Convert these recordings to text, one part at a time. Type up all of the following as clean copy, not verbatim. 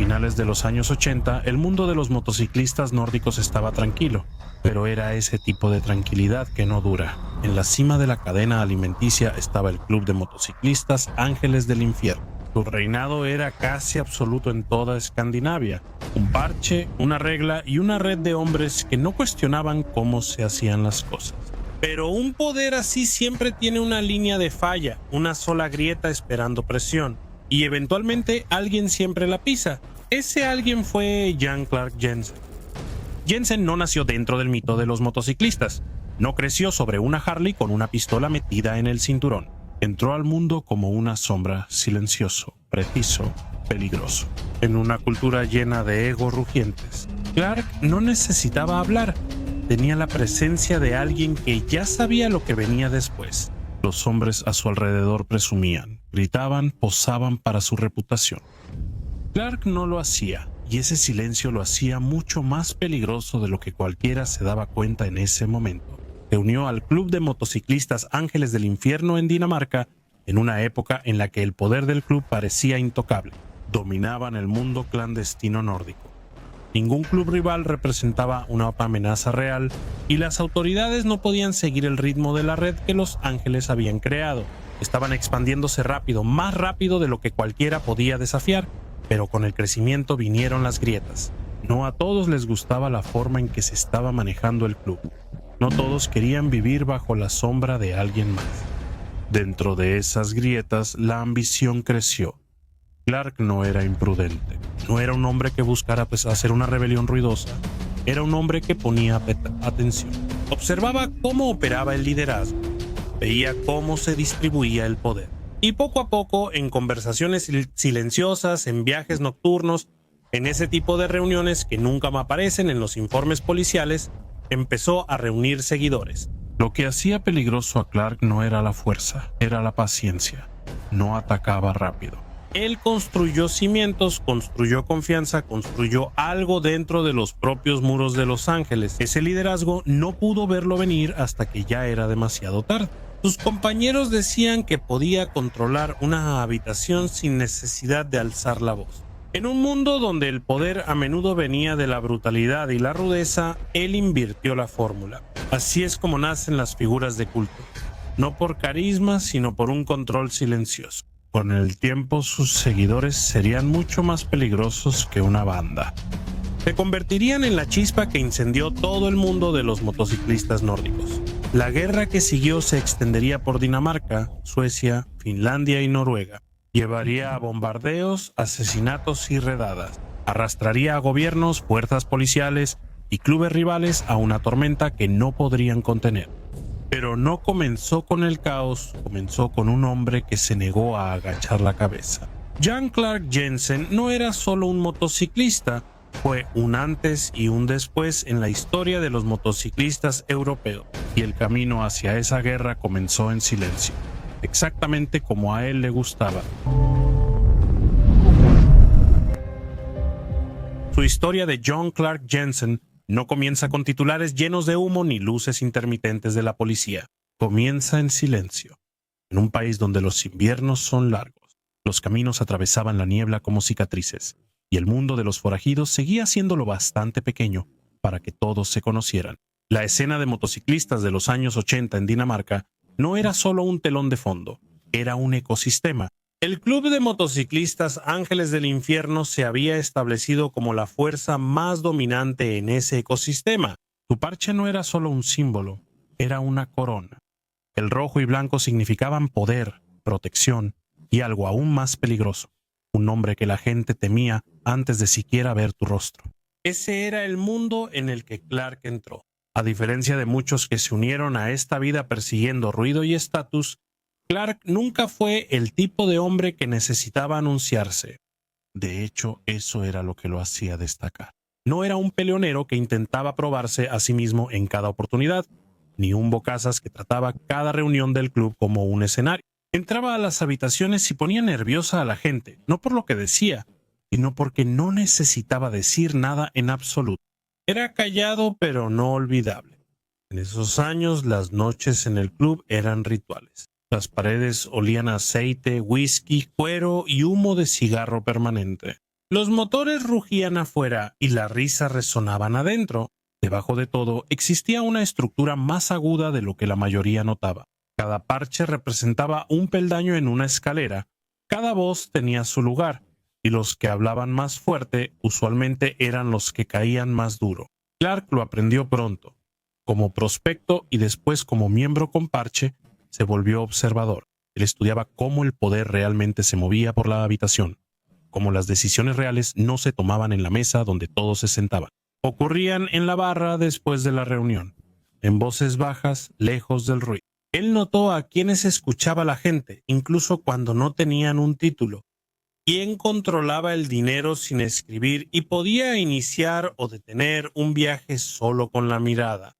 finales de los años 80, el mundo de los motociclistas nórdicos estaba tranquilo, pero era ese tipo de tranquilidad que no dura. En la cima de la cadena alimenticia estaba el club de motociclistas Ángeles del Infierno. Su reinado era casi absoluto en toda Escandinavia. Un parche, una regla y una red de hombres que no cuestionaban cómo se hacían las cosas. Pero un poder así siempre tiene una línea de falla, una sola grieta esperando presión. Y eventualmente alguien siempre la pisa. Ese alguien fue Jan Clark Jensen. Jensen no nació dentro del mito de los motociclistas. No creció sobre una Harley con una pistola metida en el cinturón. Entró al mundo como una sombra, silencioso, preciso, peligroso. En una cultura llena de egos rugientes, Clark no necesitaba hablar. Tenía la presencia de alguien que ya sabía lo que venía después. Los hombres a su alrededor presumían, gritaban, posaban para su reputación. Clark no lo hacía, y ese silencio lo hacía mucho más peligroso de lo que cualquiera se daba cuenta en ese momento. Se unió al club de motociclistas Ángeles del Infierno en Dinamarca, en una época en la que el poder del club parecía intocable. Dominaban el mundo clandestino nórdico. Ningún club rival representaba una amenaza real y las autoridades no podían seguir el ritmo de la red que los ángeles habían creado. Estaban expandiéndose rápido, más rápido de lo que cualquiera podía desafiar, pero con el crecimiento vinieron las grietas. No a todos les gustaba la forma en que se estaba manejando el club. No todos querían vivir bajo la sombra de alguien más. Dentro de esas grietas, la ambición creció. Clark no era imprudente, no era un hombre que buscara hacer una rebelión ruidosa, era un hombre que ponía atención. Observaba cómo operaba el liderazgo, veía cómo se distribuía el poder. Y poco a poco, en conversaciones silenciosas, en viajes nocturnos, en ese tipo de reuniones que nunca me aparecen en los informes policiales, empezó a reunir seguidores. Lo que hacía peligroso a Clark no era la fuerza, era la paciencia. No atacaba rápido. Él construyó cimientos, construyó confianza, construyó algo dentro de los propios muros de Los Ángeles. Ese liderazgo no pudo verlo venir hasta que ya era demasiado tarde. Sus compañeros decían que podía controlar una habitación sin necesidad de alzar la voz. En un mundo donde el poder a menudo venía de la brutalidad y la rudeza, él invirtió la fórmula. Así es como nacen las figuras de culto. No por carisma, sino por un control silencioso. Con el tiempo, sus seguidores serían mucho más peligrosos que una banda. Se convertirían en la chispa que incendió todo el mundo de los motociclistas nórdicos. La guerra que siguió se extendería por Dinamarca, Suecia, Finlandia y Noruega. Llevaría a bombardeos, asesinatos y redadas. Arrastraría a gobiernos, fuerzas policiales y clubes rivales a una tormenta que no podrían contener. Pero no comenzó con el caos, comenzó con un hombre que se negó a agachar la cabeza. Jan Clark Jensen no era solo un motociclista, fue un antes y un después en la historia de los motociclistas europeos, y el camino hacia esa guerra comenzó en silencio, exactamente como a él le gustaba. Su historia de Jan Clark Jensen no comienza con titulares llenos de humo ni luces intermitentes de la policía. Comienza en silencio. En un país donde los inviernos son largos, los caminos atravesaban la niebla como cicatrices, y el mundo de los forajidos seguía siendo lo bastante pequeño para que todos se conocieran. La escena de motociclistas de los años 80 en Dinamarca no era solo un telón de fondo, era un ecosistema. El club de motociclistas Ángeles del Infierno se había establecido como la fuerza más dominante en ese ecosistema. Su parche no era solo un símbolo, era una corona. El rojo y blanco significaban poder, protección y algo aún más peligroso, un nombre que la gente temía antes de siquiera ver tu rostro. Ese era el mundo en el que Clark entró. A diferencia de muchos que se unieron a esta vida persiguiendo ruido y estatus, Clark nunca fue el tipo de hombre que necesitaba anunciarse. De hecho, eso era lo que lo hacía destacar. No era un peleonero que intentaba probarse a sí mismo en cada oportunidad, ni un bocazas que trataba cada reunión del club como un escenario. Entraba a las habitaciones y ponía nerviosa a la gente, no por lo que decía, sino porque no necesitaba decir nada en absoluto. Era callado pero no olvidable. En esos años, las noches en el club eran rituales. Las paredes olían a aceite, whisky, cuero y humo de cigarro permanente. Los motores rugían afuera y las risas resonaban adentro. Debajo de todo existía una estructura más aguda de lo que la mayoría notaba. Cada parche representaba un peldaño en una escalera. Cada voz tenía su lugar, y los que hablaban más fuerte usualmente eran los que caían más duro. Clark lo aprendió pronto. Como prospecto y después como miembro con parche, se volvió observador. Él estudiaba cómo el poder realmente se movía por la habitación, cómo las decisiones reales no se tomaban en la mesa donde todos se sentaban. Ocurrían en la barra después de la reunión, en voces bajas, lejos del ruido. Él notó a quienes escuchaba la gente, incluso cuando no tenían un título. Quién controlaba el dinero sin escribir y podía iniciar o detener un viaje solo con la mirada.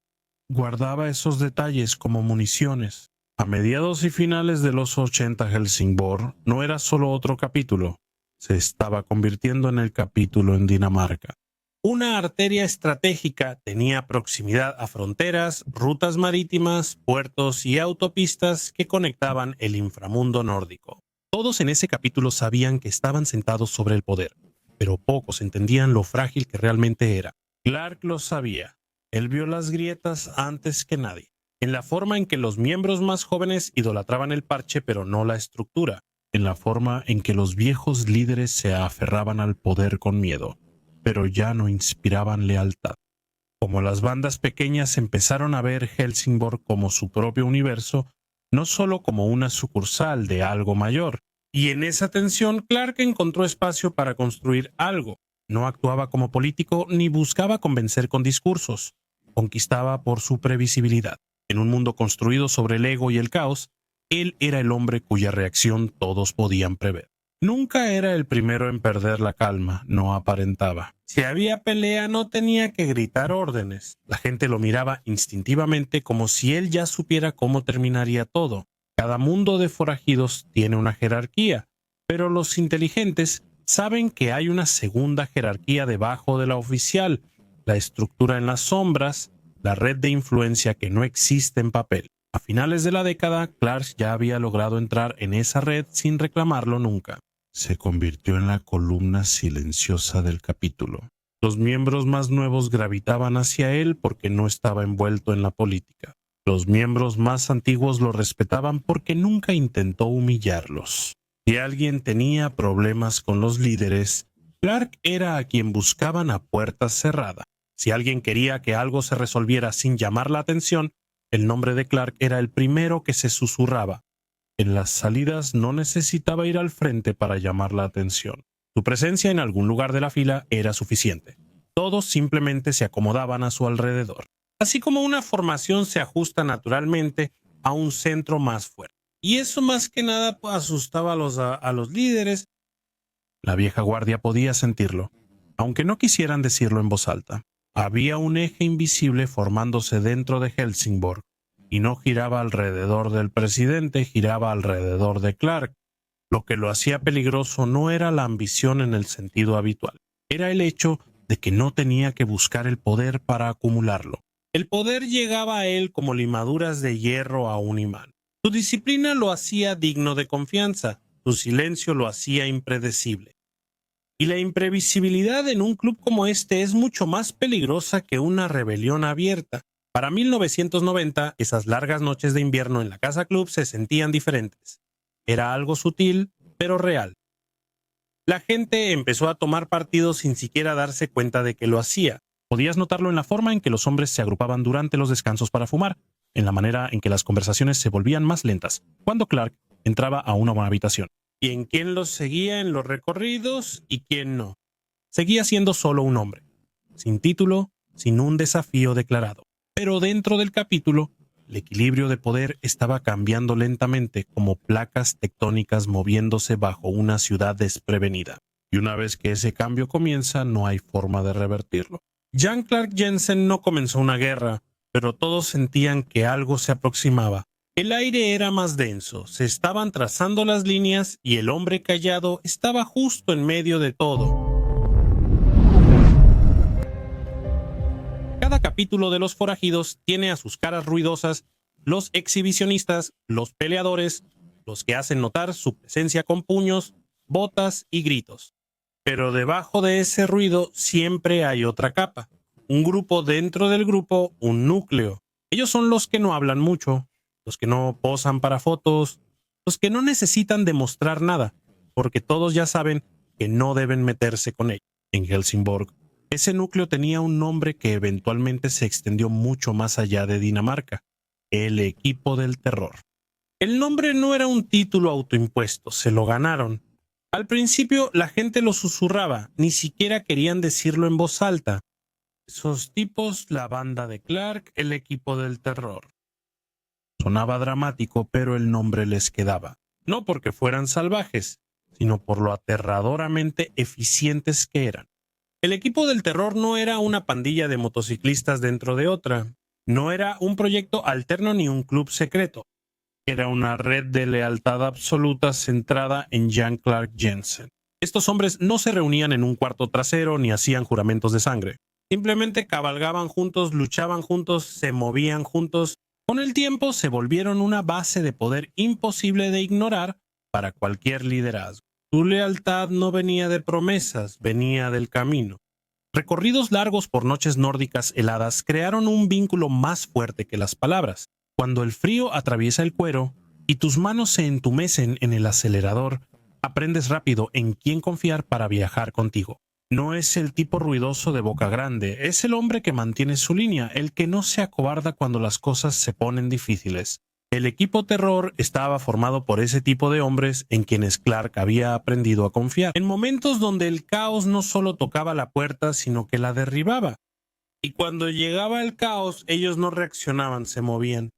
Guardaba esos detalles como municiones. A mediados y finales de los 80, Helsingborg no era solo otro capítulo, se estaba convirtiendo en el capítulo en Dinamarca. Una arteria estratégica tenía proximidad a fronteras, rutas marítimas, puertos y autopistas que conectaban el inframundo nórdico. Todos en ese capítulo sabían que estaban sentados sobre el poder, pero pocos entendían lo frágil que realmente era. Clark lo sabía. Él vio las grietas antes que nadie, en la forma en que los miembros más jóvenes idolatraban el parche pero no la estructura, en la forma en que los viejos líderes se aferraban al poder con miedo, pero ya no inspiraban lealtad. Como las bandas pequeñas empezaron a ver Helsingborg como su propio universo, no solo como una sucursal de algo mayor, y en esa tensión Clark encontró espacio para construir algo. No actuaba como político ni buscaba convencer con discursos, conquistaba por su previsibilidad. En un mundo construido sobre el ego y el caos, él era el hombre cuya reacción todos podían prever. Nunca era el primero en perder la calma, no aparentaba. Si había pelea no tenía que gritar órdenes. La gente lo miraba instintivamente como si él ya supiera cómo terminaría todo. Cada mundo de forajidos tiene una jerarquía, pero los inteligentes saben que hay una segunda jerarquía debajo de la oficial, la estructura en las sombras, la red de influencia que no existe en papel. A finales de la década, Clark ya había logrado entrar en esa red sin reclamarlo nunca. Se convirtió en la columna silenciosa del capítulo. Los miembros más nuevos gravitaban hacia él porque no estaba envuelto en la política. Los miembros más antiguos lo respetaban porque nunca intentó humillarlos. Si alguien tenía problemas con los líderes, Clark era a quien buscaban a puerta cerrada. Si alguien quería que algo se resolviera sin llamar la atención, el nombre de Clark era el primero que se susurraba. En las salidas no necesitaba ir al frente para llamar la atención. Su presencia en algún lugar de la fila era suficiente. Todos simplemente se acomodaban a su alrededor, así como una formación se ajusta naturalmente a un centro más fuerte. Y eso más que nada asustaba a los líderes. La vieja guardia podía sentirlo, aunque no quisieran decirlo en voz alta. Había un eje invisible formándose dentro de Helsingborg, y no giraba alrededor del presidente, giraba alrededor de Clark. Lo que lo hacía peligroso no era la ambición en el sentido habitual, era el hecho de que no tenía que buscar el poder para acumularlo. El poder llegaba a él como limaduras de hierro a un imán. Su disciplina lo hacía digno de confianza, su silencio lo hacía impredecible. Y la imprevisibilidad en un club como este es mucho más peligrosa que una rebelión abierta. Para 1990, esas largas noches de invierno en la Casa Club se sentían diferentes. Era algo sutil, pero real. La gente empezó a tomar partido sin siquiera darse cuenta de que lo hacía. Podías notarlo en la forma en que los hombres se agrupaban durante los descansos para fumar, en la manera en que las conversaciones se volvían más lentas cuando Clark entraba a una habitación, y en quién los seguía en los recorridos y quién no. Seguía siendo solo un hombre, sin título, sin un desafío declarado. Pero dentro del capítulo, el equilibrio de poder estaba cambiando lentamente como placas tectónicas moviéndose bajo una ciudad desprevenida. Y una vez que ese cambio comienza, no hay forma de revertirlo. Jan Clark Jensen no comenzó una guerra, pero todos sentían que algo se aproximaba. El aire era más denso, se estaban trazando las líneas y el hombre callado estaba justo en medio de todo. Cada capítulo de Los Forajidos tiene a sus caras ruidosas los exhibicionistas, los peleadores, los que hacen notar su presencia con puños, botas y gritos. Pero debajo de ese ruido siempre hay otra capa. Un grupo dentro del grupo, un núcleo. Ellos son los que no hablan mucho, los que no posan para fotos, los que no necesitan demostrar nada, porque todos ya saben que no deben meterse con ellos. En Helsingborg, ese núcleo tenía un nombre que eventualmente se extendió mucho más allá de Dinamarca: el equipo del terror. El nombre no era un título autoimpuesto, se lo ganaron. Al principio la gente lo susurraba, ni siquiera querían decirlo en voz alta. Esos tipos, la banda de Clark, el equipo del terror. Sonaba dramático, pero el nombre les quedaba. No porque fueran salvajes, sino por lo aterradoramente eficientes que eran. El equipo del terror no era una pandilla de motociclistas dentro de otra. No era un proyecto alterno ni un club secreto. Era una red de lealtad absoluta centrada en Jan Clark Jensen. Estos hombres no se reunían en un cuarto trasero ni hacían juramentos de sangre. Simplemente cabalgaban juntos, luchaban juntos, se movían juntos. Con el tiempo se volvieron una base de poder imposible de ignorar para cualquier liderazgo. Su lealtad no venía de promesas, venía del camino. Recorridos largos por noches nórdicas heladas crearon un vínculo más fuerte que las palabras. Cuando el frío atraviesa el cuero y tus manos se entumecen en el acelerador, aprendes rápido en quién confiar para viajar contigo. No es el tipo ruidoso de boca grande, es el hombre que mantiene su línea, el que no se acobarda cuando las cosas se ponen difíciles. El equipo terror estaba formado por ese tipo de hombres en quienes Clark había aprendido a confiar, en momentos donde el caos no solo tocaba la puerta, sino que la derribaba. Y cuando llegaba el caos, ellos no reaccionaban, se movían.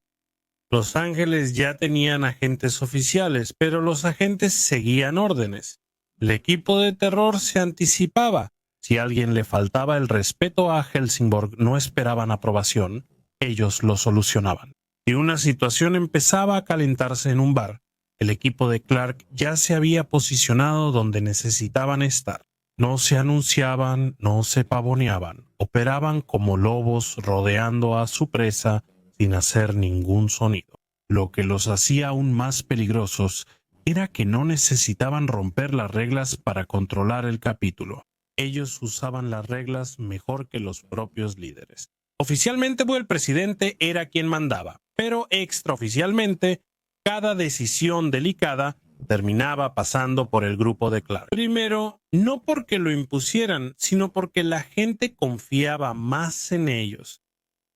Los Ángeles ya tenían agentes oficiales, pero los agentes seguían órdenes. El equipo de terror se anticipaba. Si a alguien le faltaba el respeto a Helsingborg, no esperaban aprobación, ellos lo solucionaban. Si una situación empezaba a calentarse en un bar, el equipo de Clark ya se había posicionado donde necesitaban estar. No se anunciaban, no se pavoneaban, operaban como lobos rodeando a su presa sin hacer ningún sonido. Lo que los hacía aún más peligrosos era que no necesitaban romper las reglas para controlar el capítulo. Ellos usaban las reglas mejor que los propios líderes. Oficialmente, el presidente era quien mandaba, pero extraoficialmente, cada decisión delicada terminaba pasando por el grupo de Clark. Primero, no porque lo impusieran, sino porque la gente confiaba más en ellos.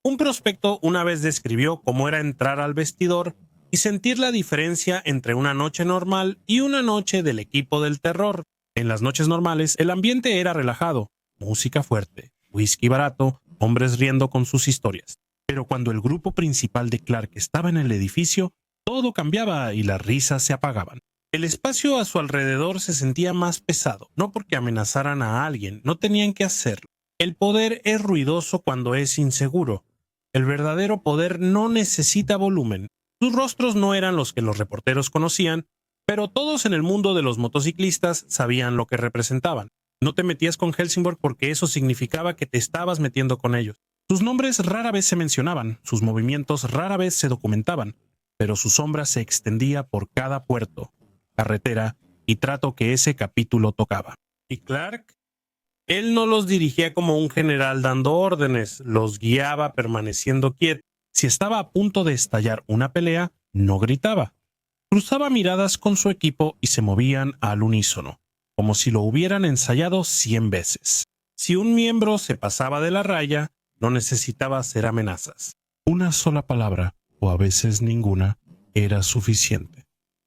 Un prospecto una vez describió cómo era entrar al vestidor y sentir la diferencia entre una noche normal y una noche del equipo del terror. En las noches normales, el ambiente era relajado, música fuerte, whisky barato, hombres riendo con sus historias. Pero cuando el grupo principal de Clark estaba en el edificio, todo cambiaba y las risas se apagaban. El espacio a su alrededor se sentía más pesado, no porque amenazaran a alguien, no tenían que hacerlo. El poder es ruidoso cuando es inseguro. El verdadero poder no necesita volumen. Sus rostros no eran los que los reporteros conocían, pero todos en el mundo de los motociclistas sabían lo que representaban. No te metías con Helsingborg porque eso significaba que te estabas metiendo con ellos. Sus nombres rara vez se mencionaban, sus movimientos rara vez se documentaban, pero su sombra se extendía por cada puerto, carretera y trato que ese capítulo tocaba. ¿Y Clark? Él no los dirigía como un general dando órdenes, los guiaba permaneciendo quieto. Si estaba a punto de estallar una pelea, no gritaba. Cruzaba miradas con su equipo y se movían al unísono, como si lo hubieran ensayado 100 veces. Si un miembro se pasaba de la raya, no necesitaba hacer amenazas. Una sola palabra, o a veces ninguna, era suficiente.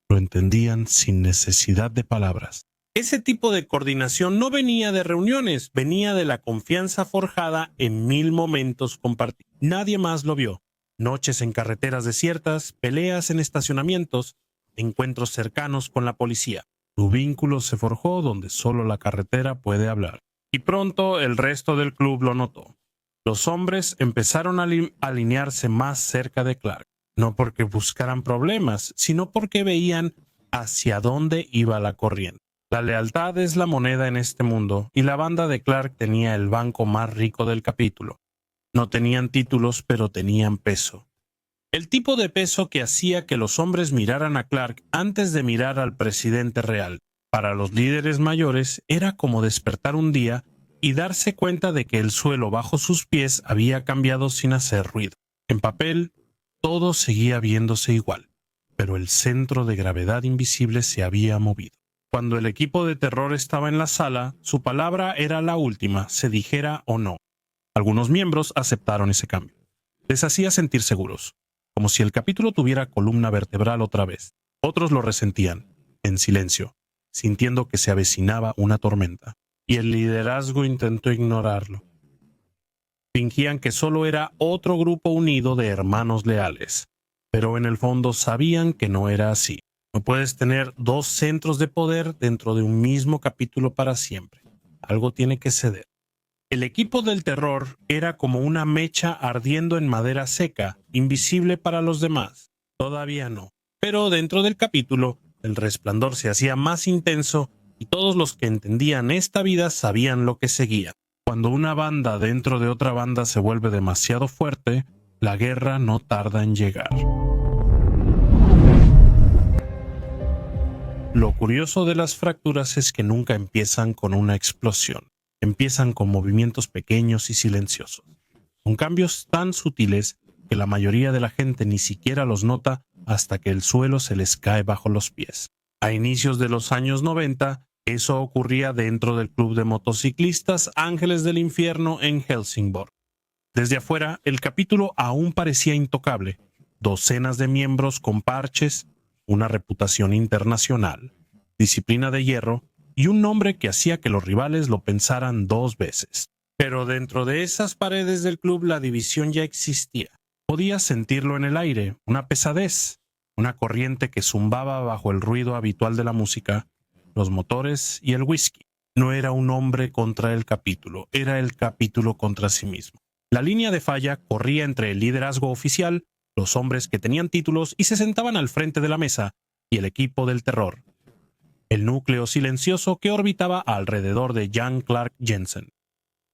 Lo entendían sin necesidad de palabras. Ese tipo de coordinación no venía de reuniones, venía de la confianza forjada en 1000 momentos compartidos. Nadie más lo vio. Noches en carreteras desiertas, peleas en estacionamientos, encuentros cercanos con la policía. Su vínculo se forjó donde solo la carretera puede hablar. Y pronto el resto del club lo notó. Los hombres empezaron a alinearse más cerca de Clark, no porque buscaran problemas, sino porque veían hacia dónde iba la corriente. La lealtad es la moneda en este mundo, y la banda de Clark tenía el banco más rico del capítulo. No tenían títulos, pero tenían peso. El tipo de peso que hacía que los hombres miraran a Clark antes de mirar al presidente real. Para los líderes mayores era como despertar un día y darse cuenta de que el suelo bajo sus pies había cambiado sin hacer ruido. En papel, todo seguía viéndose igual, pero el centro de gravedad invisible se había movido. Cuando el equipo de terror estaba en la sala, su palabra era la última, se dijera o no. Algunos miembros aceptaron ese cambio. Les hacía sentir seguros, como si el capítulo tuviera columna vertebral otra vez. Otros lo resentían, en silencio, sintiendo que se avecinaba una tormenta, y el liderazgo intentó ignorarlo. Fingían que solo era otro grupo unido de hermanos leales, pero en el fondo sabían que no era así. No puedes tener dos centros de poder dentro de un mismo capítulo para siempre. Algo tiene que ceder. El equipo del terror era como una mecha ardiendo en madera seca, invisible para los demás. Todavía no. Pero dentro del capítulo, el resplandor se hacía más intenso y todos los que entendían esta vida sabían lo que seguía. Cuando una banda dentro de otra banda se vuelve demasiado fuerte, la guerra no tarda en llegar. Lo curioso de las fracturas es que nunca empiezan con una explosión. Empiezan con movimientos pequeños y silenciosos, con cambios tan sutiles que la mayoría de la gente ni siquiera los nota hasta que el suelo se les cae bajo los pies. A inicios de los años 90, eso ocurría dentro del club de motociclistas Ángeles del Infierno en Helsingborg. Desde afuera, el capítulo aún parecía intocable. Docenas de miembros con parches, una reputación internacional, disciplina de hierro y un nombre que hacía que los rivales lo pensaran dos veces. Pero dentro de esas paredes del club la división ya existía. Podías sentirlo en el aire, una pesadez, una corriente que zumbaba bajo el ruido habitual de la música, los motores y el whisky. No era un hombre contra el capítulo, era el capítulo contra sí mismo. La línea de falla corría entre el liderazgo oficial, los hombres que tenían títulos y se sentaban al frente de la mesa, y el equipo del terror, el núcleo silencioso que orbitaba alrededor de Jan Clark Jensen.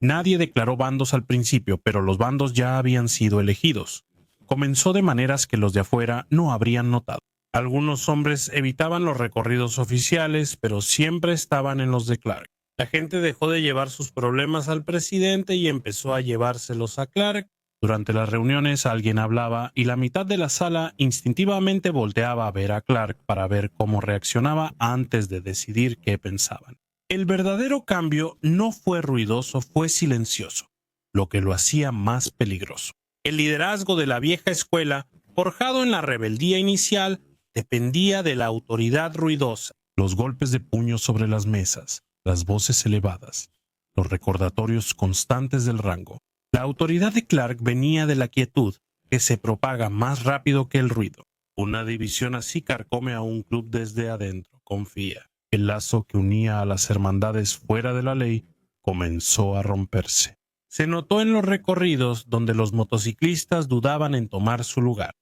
Nadie declaró bandos al principio, pero los bandos ya habían sido elegidos. Comenzó de maneras que los de afuera no habrían notado. Algunos hombres evitaban los recorridos oficiales, pero siempre estaban en los de Clark. La gente dejó de llevar sus problemas al presidente y empezó a llevárselos a Clark. Durante las reuniones alguien hablaba y la mitad de la sala instintivamente volteaba a ver a Clark para ver cómo reaccionaba antes de decidir qué pensaban. El verdadero cambio no fue ruidoso, fue silencioso, lo que lo hacía más peligroso. El liderazgo de la vieja escuela, forjado en la rebeldía inicial, dependía de la autoridad ruidosa, los golpes de puño sobre las mesas, las voces elevadas, los recordatorios constantes del rango. La autoridad de Clark venía de la quietud, que se propaga más rápido que el ruido. Una división así carcome a un club desde adentro, confía. El lazo que unía a las hermandades fuera de la ley comenzó a romperse. Se notó en los recorridos donde los motociclistas dudaban en tomar su lugar,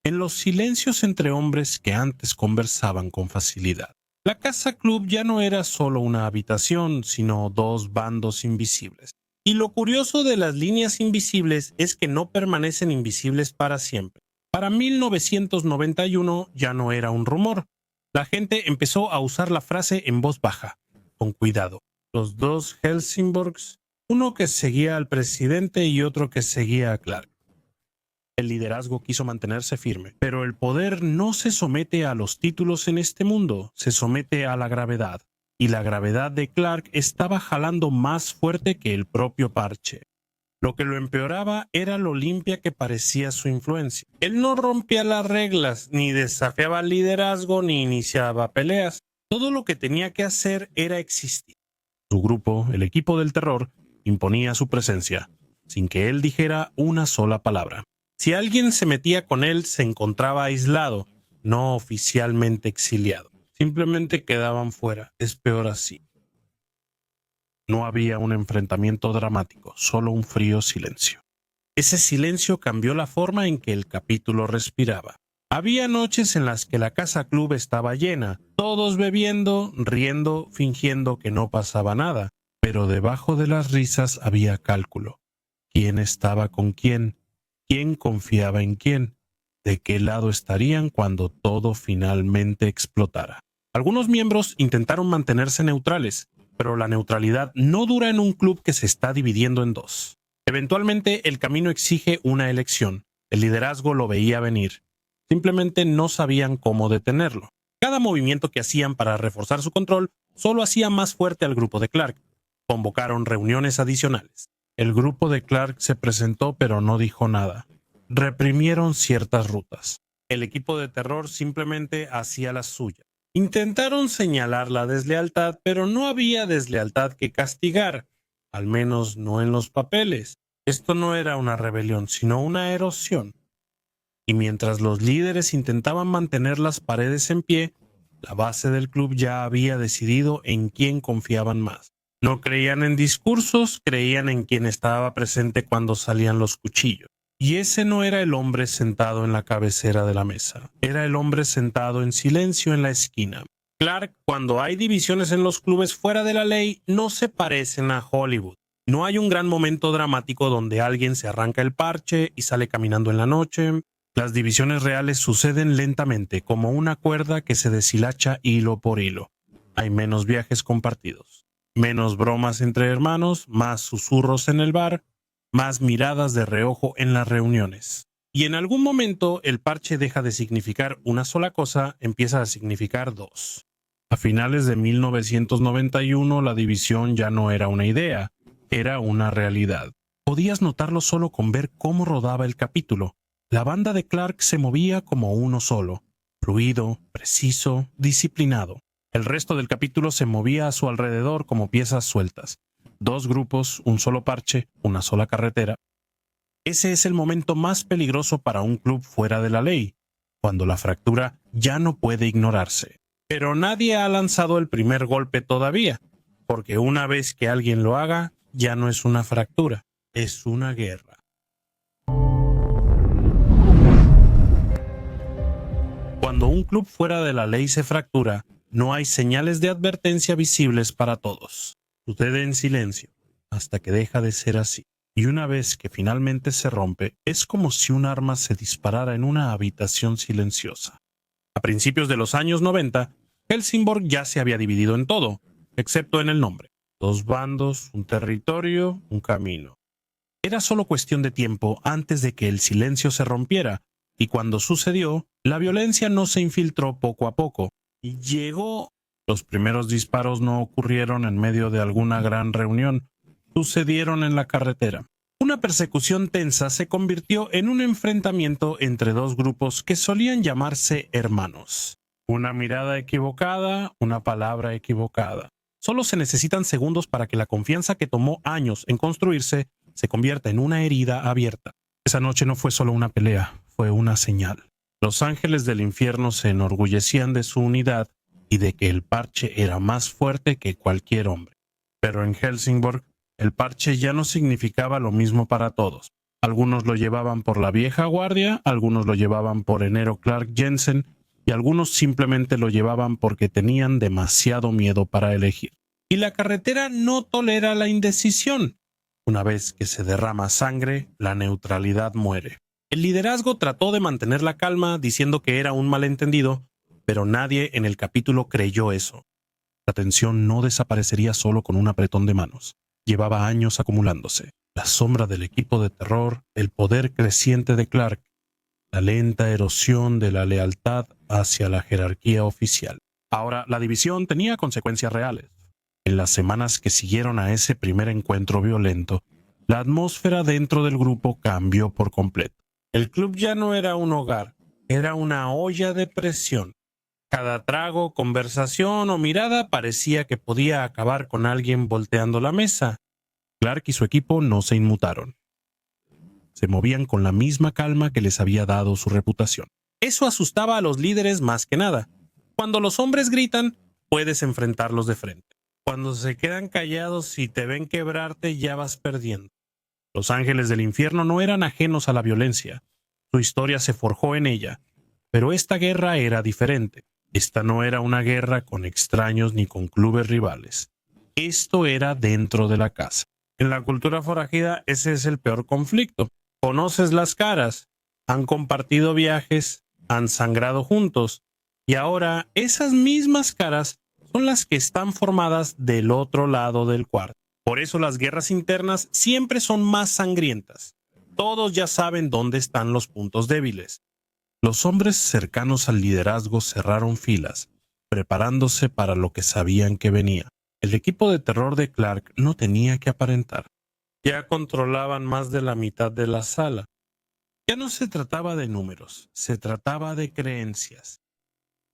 en los silencios entre hombres que antes conversaban con facilidad. La casa club ya no era solo una habitación, sino dos bandos invisibles. Y lo curioso de las líneas invisibles es que no permanecen invisibles para siempre. Para 1991 ya no era un rumor. La gente empezó a usar la frase en voz baja, con cuidado. Los dos Helsingborgs, uno que seguía al presidente y otro que seguía a Clark. El liderazgo quiso mantenerse firme, pero el poder no se somete a los títulos en este mundo, se somete a la gravedad. Y la gravedad de Clark estaba jalando más fuerte que el propio parche. Lo que lo empeoraba era lo limpia que parecía su influencia. Él no rompía las reglas, ni desafiaba al liderazgo, ni iniciaba peleas. Todo lo que tenía que hacer era existir. Su grupo, el equipo del terror, imponía su presencia, sin que él dijera una sola palabra. Si alguien se metía con él, se encontraba aislado, no oficialmente exiliado. Simplemente quedaban fuera. Es peor así. No había un enfrentamiento dramático, solo un frío silencio. Ese silencio cambió la forma en que el capítulo respiraba. Había noches en las que la casa club estaba llena, todos bebiendo, riendo, fingiendo que no pasaba nada, pero debajo de las risas había cálculo. ¿Quién estaba con quién? ¿Quién confiaba en quién? ¿De qué lado estarían cuando todo finalmente explotara? Algunos miembros intentaron mantenerse neutrales, pero la neutralidad no dura en un club que se está dividiendo en dos. Eventualmente, el camino exige una elección. El liderazgo lo veía venir. Simplemente no sabían cómo detenerlo. Cada movimiento que hacían para reforzar su control solo hacía más fuerte al grupo de Clark. Convocaron reuniones adicionales. El grupo de Clark se presentó pero no dijo nada. Reprimieron ciertas rutas. El equipo de terror simplemente hacía la suya. Intentaron señalar la deslealtad, pero no había deslealtad que castigar, al menos no en los papeles. Esto no era una rebelión, sino una erosión. Y mientras los líderes intentaban mantener las paredes en pie, la base del club ya había decidido en quién confiaban más. No creían en discursos, creían en quien estaba presente cuando salían los cuchillos. Y ese no era el hombre sentado en la cabecera de la mesa, era el hombre sentado en silencio en la esquina. Clark, cuando hay divisiones en los clubes fuera de la ley, no se parecen a Hollywood. No hay un gran momento dramático donde alguien se arranca el parche y sale caminando en la noche. Las divisiones reales suceden lentamente, como una cuerda que se deshilacha hilo por hilo. Hay menos viajes compartidos, menos bromas entre hermanos, más susurros en el bar, más miradas de reojo en las reuniones. Y en algún momento el parche deja de significar una sola cosa, empieza a significar dos. A finales de 1991 la división ya no era una idea, era una realidad. Podías notarlo solo con ver cómo rodaba el capítulo. La banda de Clark se movía como uno solo, fluido, preciso, disciplinado. El resto del capítulo se movía a su alrededor como piezas sueltas. Dos grupos, un solo parche, una sola carretera. Ese es el momento más peligroso para un club fuera de la ley, cuando la fractura ya no puede ignorarse. Pero nadie ha lanzado el primer golpe todavía, porque una vez que alguien lo haga, ya no es una fractura, es una guerra. Cuando un club fuera de la ley se fractura, no hay señales de advertencia visibles para todos. Sucede en silencio, hasta que deja de ser así. Y una vez que finalmente se rompe, es como si un arma se disparara en una habitación silenciosa. A principios de los años 90, Helsingborg ya se había dividido en todo, excepto en el nombre. Dos bandos, un territorio, un camino. Era solo cuestión de tiempo antes de que el silencio se rompiera, y cuando sucedió, la violencia no se infiltró poco a poco, y llegó. Los primeros disparos no ocurrieron en medio de alguna gran reunión, sucedieron en la carretera. Una persecución tensa se convirtió en un enfrentamiento entre dos grupos que solían llamarse hermanos. Una mirada equivocada, una palabra equivocada. Solo se necesitan segundos para que la confianza que tomó años en construirse se convierta en una herida abierta. Esa noche no fue solo una pelea, fue una señal. Los ángeles del infierno se enorgullecían de su unidad y de que el parche era más fuerte que cualquier hombre. Pero en Helsingborg, el parche ya no significaba lo mismo para todos. Algunos lo llevaban por la vieja guardia, algunos lo llevaban por enero Clark Jensen, y algunos simplemente lo llevaban porque tenían demasiado miedo para elegir. Y la carretera no tolera la indecisión. Una vez que se derrama sangre, la neutralidad muere. El liderazgo trató de mantener la calma diciendo que era un malentendido, pero nadie en el capítulo creyó eso. La tensión no desaparecería solo con un apretón de manos. Llevaba años acumulándose. La sombra del equipo de terror, el poder creciente de Clark, la lenta erosión de la lealtad hacia la jerarquía oficial. Ahora, la división tenía consecuencias reales. En las semanas que siguieron a ese primer encuentro violento, la atmósfera dentro del grupo cambió por completo. El club ya no era un hogar, era una olla de presión. Cada trago, conversación o mirada parecía que podía acabar con alguien volteando la mesa. Clark y su equipo no se inmutaron. Se movían con la misma calma que les había dado su reputación. Eso asustaba a los líderes más que nada. Cuando los hombres gritan, puedes enfrentarlos de frente. Cuando se quedan callados y te ven quebrarte, ya vas perdiendo. Los ángeles del infierno no eran ajenos a la violencia. Su historia se forjó en ella. Pero esta guerra era diferente. Esta no era una guerra con extraños ni con clubes rivales. Esto era dentro de la casa. En la cultura forajida ese es el peor conflicto. Conoces las caras, han compartido viajes, han sangrado juntos, Y ahora esas mismas caras son las que están formadas del otro lado del cuarto. Por eso las guerras internas siempre son más sangrientas. Todos ya saben dónde están los puntos débiles. Los hombres cercanos al liderazgo cerraron filas, preparándose para lo que sabían que venía. El equipo de terror de Clark no tenía que aparentar. Ya controlaban más de la mitad de la sala. Ya no se trataba de números, se trataba de creencias.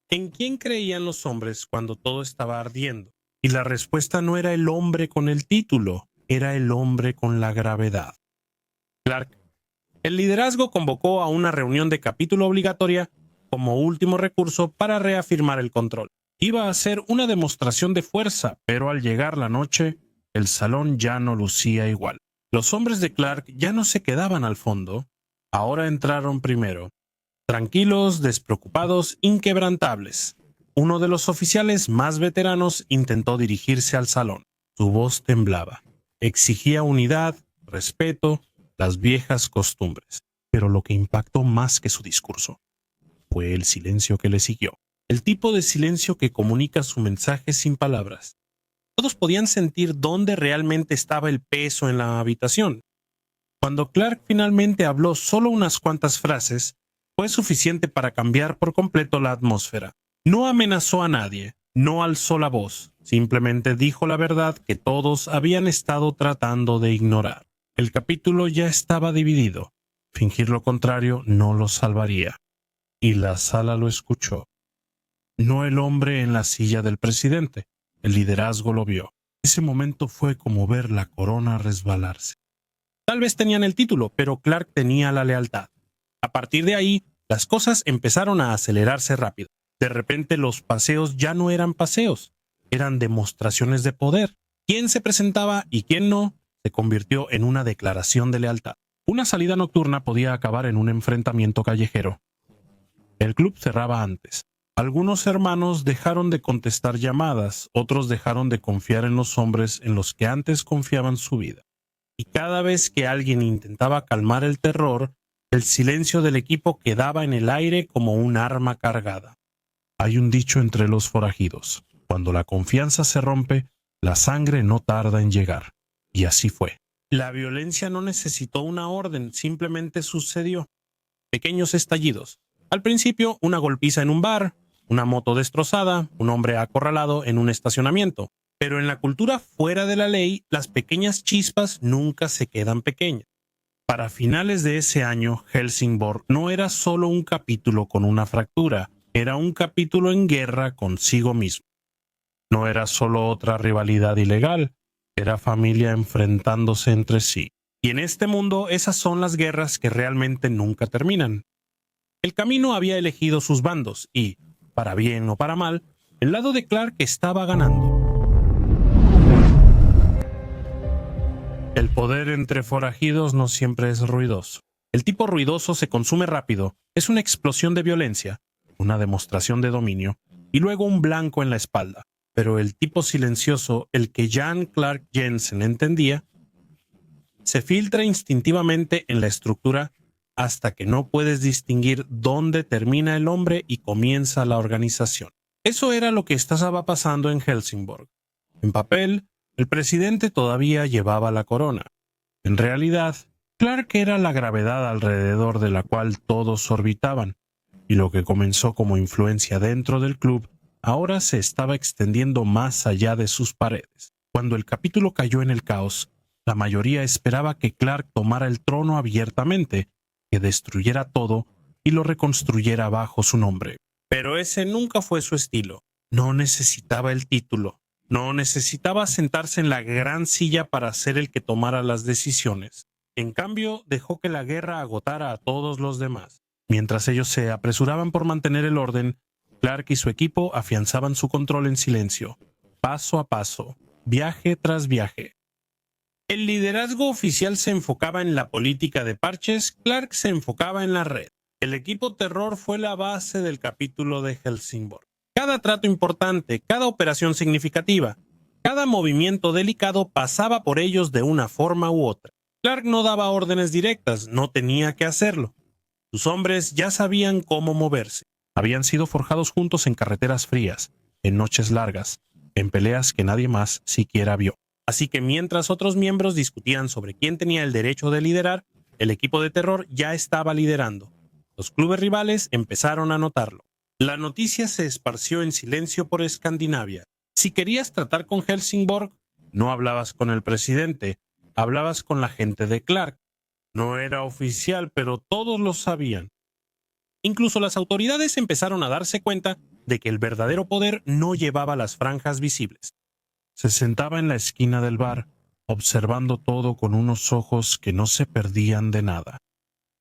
¿En quién creían los hombres cuando todo estaba ardiendo? Y la respuesta no era el hombre con el título, era el hombre con la gravedad. Clark. El liderazgo convocó a una reunión de capítulo obligatoria como último recurso para reafirmar el control. Iba a ser una demostración de fuerza, pero al llegar la noche, el salón ya no lucía igual. Los hombres de Clark ya no se quedaban al fondo, ahora entraron primero. Tranquilos, despreocupados, inquebrantables. Uno de los oficiales más veteranos intentó dirigirse al salón. Su voz temblaba. Exigía unidad, respeto, las viejas costumbres. Pero lo que impactó más que su discurso fue el silencio que le siguió. El tipo de silencio que comunica su mensaje sin palabras. Todos podían sentir dónde realmente estaba el peso en la habitación. Cuando Clark finalmente habló solo unas cuantas frases, fue suficiente para cambiar por completo la atmósfera. No amenazó a nadie, no alzó la voz, simplemente dijo la verdad que todos habían estado tratando de ignorar. El capítulo ya estaba dividido. Fingir lo contrario no lo salvaría. Y la sala lo escuchó. No el hombre en la silla del presidente. El liderazgo lo vio. Ese momento fue como ver la corona resbalarse. Tal vez tenían el título, pero Clark tenía la lealtad. A partir de ahí, las cosas empezaron a acelerarse rápido. De repente los paseos ya no eran paseos, eran demostraciones de poder. Quién se presentaba y quién no se convirtió en una declaración de lealtad. Una salida nocturna podía acabar en un enfrentamiento callejero. El club cerraba antes. Algunos hermanos dejaron de contestar llamadas, otros dejaron de confiar en los hombres en los que antes confiaban su vida. Y cada vez que alguien intentaba calmar el terror, el silencio del equipo quedaba en el aire como un arma cargada. Hay un dicho entre los forajidos: cuando la confianza se rompe, la sangre no tarda en llegar. Y así fue. La violencia no necesitó una orden, simplemente sucedió. Pequeños estallidos. Al principio, una golpiza en un bar, una moto destrozada, un hombre acorralado en un estacionamiento. Pero en la cultura fuera de la ley, las pequeñas chispas nunca se quedan pequeñas. Para finales de ese año, Helsingborg no era solo un capítulo con una fractura, era un capítulo en guerra consigo mismo. No era solo otra rivalidad ilegal, era familia enfrentándose entre sí. Y en este mundo esas son las guerras que realmente nunca terminan. El camino había elegido sus bandos y, para bien o para mal, el lado de Clark estaba ganando. El poder entre forajidos no siempre es ruidoso. El tipo ruidoso se consume rápido, es una explosión de violencia, una demostración de dominio, y luego un blanco en la espalda. Pero el tipo silencioso, el que Jan Clark Jensen entendía, se filtra instintivamente en la estructura hasta que no puedes distinguir dónde termina el hombre y comienza la organización. Eso era lo que estaba pasando en Helsingborg. En papel, el presidente todavía llevaba la corona. En realidad, Clark era la gravedad alrededor de la cual todos orbitaban, y lo que comenzó como influencia dentro del club ahora se estaba extendiendo más allá de sus paredes. Cuando el capítulo cayó en el caos, la mayoría esperaba que Clark tomara el trono abiertamente, que destruyera todo y lo reconstruyera bajo su nombre. Pero ese nunca fue su estilo. No necesitaba el título. No necesitaba sentarse en la gran silla para ser el que tomara las decisiones. En cambio, dejó que la guerra agotara a todos los demás. Mientras ellos se apresuraban por mantener el orden, Clark y su equipo afianzaban su control en silencio, paso a paso, viaje tras viaje. El liderazgo oficial se enfocaba en la política de parches, Clark se enfocaba en la red. El equipo terror fue la base del capítulo de Helsingborg. Cada trato importante, cada operación significativa, cada movimiento delicado pasaba por ellos de una forma u otra. Clark no daba órdenes directas, no tenía que hacerlo. Sus hombres ya sabían cómo moverse. Habían sido forjados juntos en carreteras frías, en noches largas, en peleas que nadie más siquiera vio. Así que mientras otros miembros discutían sobre quién tenía el derecho de liderar, el equipo de terror ya estaba liderando. Los clubes rivales empezaron a notarlo. La noticia se esparció en silencio por Escandinavia. Si querías tratar con Helsingborg, no hablabas con el presidente, hablabas con la gente de Clark. No era oficial, pero todos lo sabían. Incluso las autoridades empezaron a darse cuenta de que el verdadero poder no llevaba las franjas visibles. Se sentaba en la esquina del bar, observando todo con unos ojos que no se perdían de nada.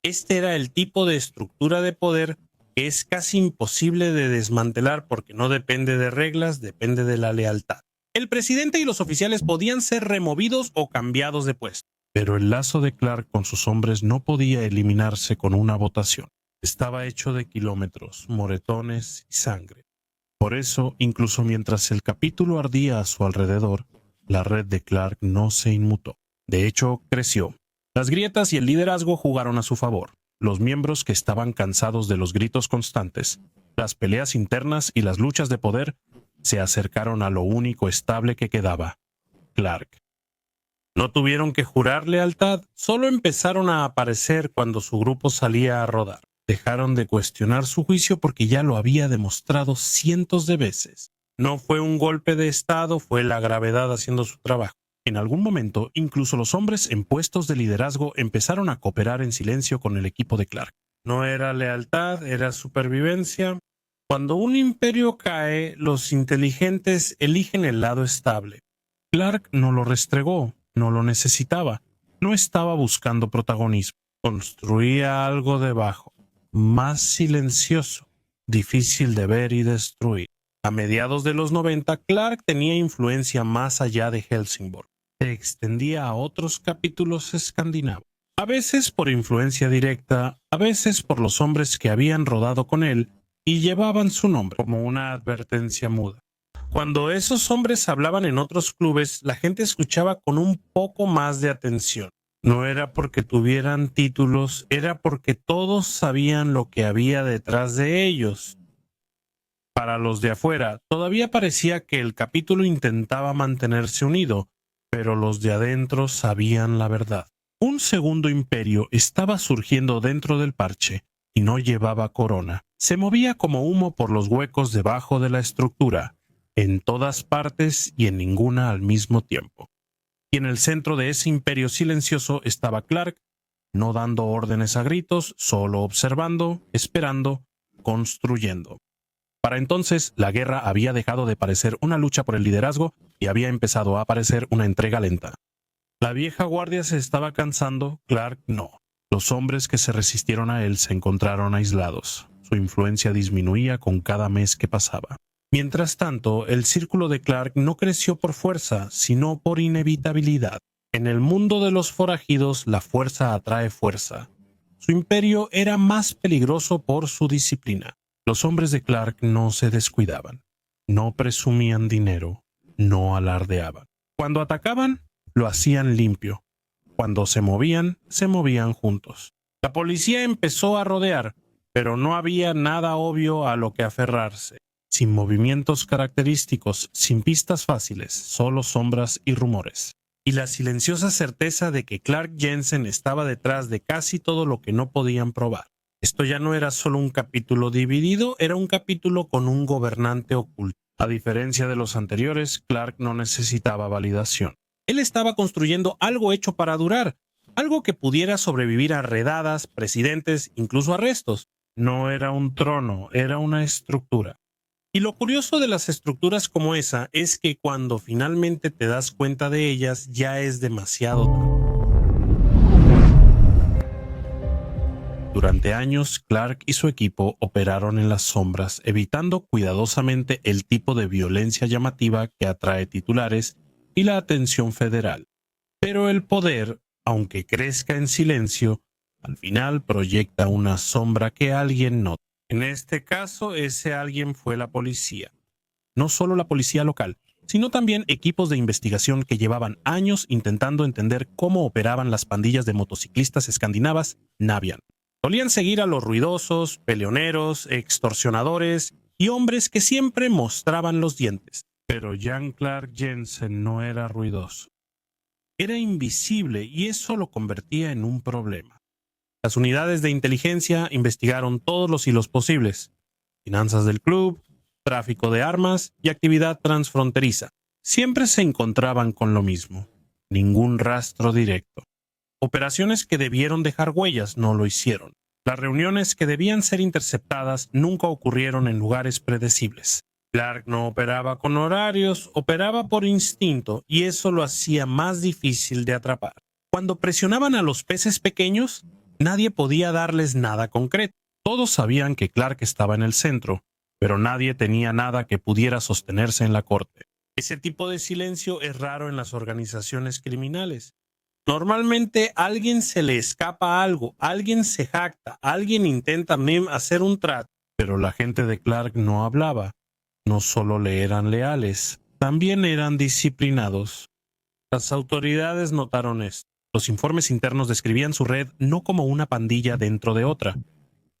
Este era el tipo de estructura de poder que es casi imposible de desmantelar porque no depende de reglas, depende de la lealtad. El presidente y los oficiales podían ser removidos o cambiados de puesto, pero el lazo de Clark con sus hombres no podía eliminarse con una votación. Estaba hecho de kilómetros, moretones y sangre. Por eso, incluso mientras el capítulo ardía a su alrededor, la red de Clark no se inmutó. De hecho, creció. Las grietas y el liderazgo jugaron a su favor. Los miembros que estaban cansados de los gritos constantes, las peleas internas y las luchas de poder se acercaron a lo único estable que quedaba: Clark. No tuvieron que jurar lealtad, solo empezaron a aparecer cuando su grupo salía a rodar. Dejaron de cuestionar su juicio porque ya lo había demostrado cientos de veces. No fue un golpe de estado, fue la gravedad haciendo su trabajo. En algún momento, incluso los hombres en puestos de liderazgo empezaron a cooperar en silencio con el equipo de Clark. No era lealtad, era supervivencia. Cuando un imperio cae, los inteligentes eligen el lado estable. Clark no lo restregó, no lo necesitaba. No estaba buscando protagonismo. Construía algo debajo, más silencioso, difícil de ver y destruir. A mediados de los 90, Clark tenía influencia más allá de Helsingborg. Se extendía a otros capítulos escandinavos. A veces por influencia directa, a veces por los hombres que habían rodado con él y llevaban su nombre, como una advertencia muda. Cuando esos hombres hablaban en otros clubes, la gente escuchaba con un poco más de atención. No era porque tuvieran títulos, era porque todos sabían lo que había detrás de ellos. Para los de afuera, todavía parecía que el capítulo intentaba mantenerse unido, pero los de adentro sabían la verdad. Un segundo imperio estaba surgiendo dentro del parche y no llevaba corona. Se movía como humo por los huecos debajo de la estructura, en todas partes y en ninguna al mismo tiempo. Y en el centro de ese imperio silencioso estaba Clark, no dando órdenes a gritos, solo observando, esperando, construyendo. Para entonces, la guerra había dejado de parecer una lucha por el liderazgo y había empezado a parecer una entrega lenta. La vieja guardia se estaba cansando, Clark no. Los hombres que se resistieron a él se encontraron aislados. Su influencia disminuía con cada mes que pasaba. Mientras tanto, el círculo de Clark no creció por fuerza, sino por inevitabilidad. En el mundo de los forajidos, la fuerza atrae fuerza. Su imperio era más peligroso por su disciplina. Los hombres de Clark no se descuidaban, no presumían dinero, no alardeaban. Cuando atacaban, lo hacían limpio. Cuando se movían juntos. La policía empezó a rodear, pero no había nada obvio a lo que aferrarse. Sin movimientos característicos, sin pistas fáciles, solo sombras y rumores. Y la silenciosa certeza de que Clark Jensen estaba detrás de casi todo lo que no podían probar. Esto ya no era solo un capítulo dividido, era un capítulo con un gobernante oculto. A diferencia de los anteriores, Clark no necesitaba validación. Él estaba construyendo algo hecho para durar, algo que pudiera sobrevivir a redadas, presidentes, incluso arrestos. No era un trono, era una estructura. Y lo curioso de las estructuras como esa es que cuando finalmente te das cuenta de ellas ya es demasiado tarde. Durante años, Clark y su equipo operaron en las sombras, evitando cuidadosamente el tipo de violencia llamativa que atrae titulares y la atención federal. Pero el poder, aunque crezca en silencio, al final proyecta una sombra que alguien nota. En este caso, ese alguien fue la policía. No solo la policía local, sino también equipos de investigación que llevaban años intentando entender cómo operaban las pandillas de motociclistas escandinavas Navian. Solían seguir a los ruidosos, peleoneros, extorsionadores y hombres que siempre mostraban los dientes. Pero Jan Clark Jensen no era ruidoso. Era invisible y eso lo convertía en un problema. Las unidades de inteligencia investigaron todos los hilos posibles: finanzas del club, tráfico de armas y actividad transfronteriza. Siempre se encontraban con lo mismo: ningún rastro directo. Operaciones que debieron dejar huellas no lo hicieron. Las reuniones que debían ser interceptadas nunca ocurrieron en lugares predecibles. Clark no operaba con horarios, operaba por instinto, y eso lo hacía más difícil de atrapar. Cuando presionaban a los peces pequeños, nadie podía darles nada concreto. Todos sabían que Clark estaba en el centro, pero nadie tenía nada que pudiera sostenerse en la corte. Ese tipo de silencio es raro en las organizaciones criminales. Normalmente a alguien se le escapa algo, alguien se jacta, alguien intenta hacer un trato, pero la gente de Clark no hablaba. No solo le eran leales, también eran disciplinados. Las autoridades notaron esto. Los informes internos describían su red no como una pandilla dentro de otra,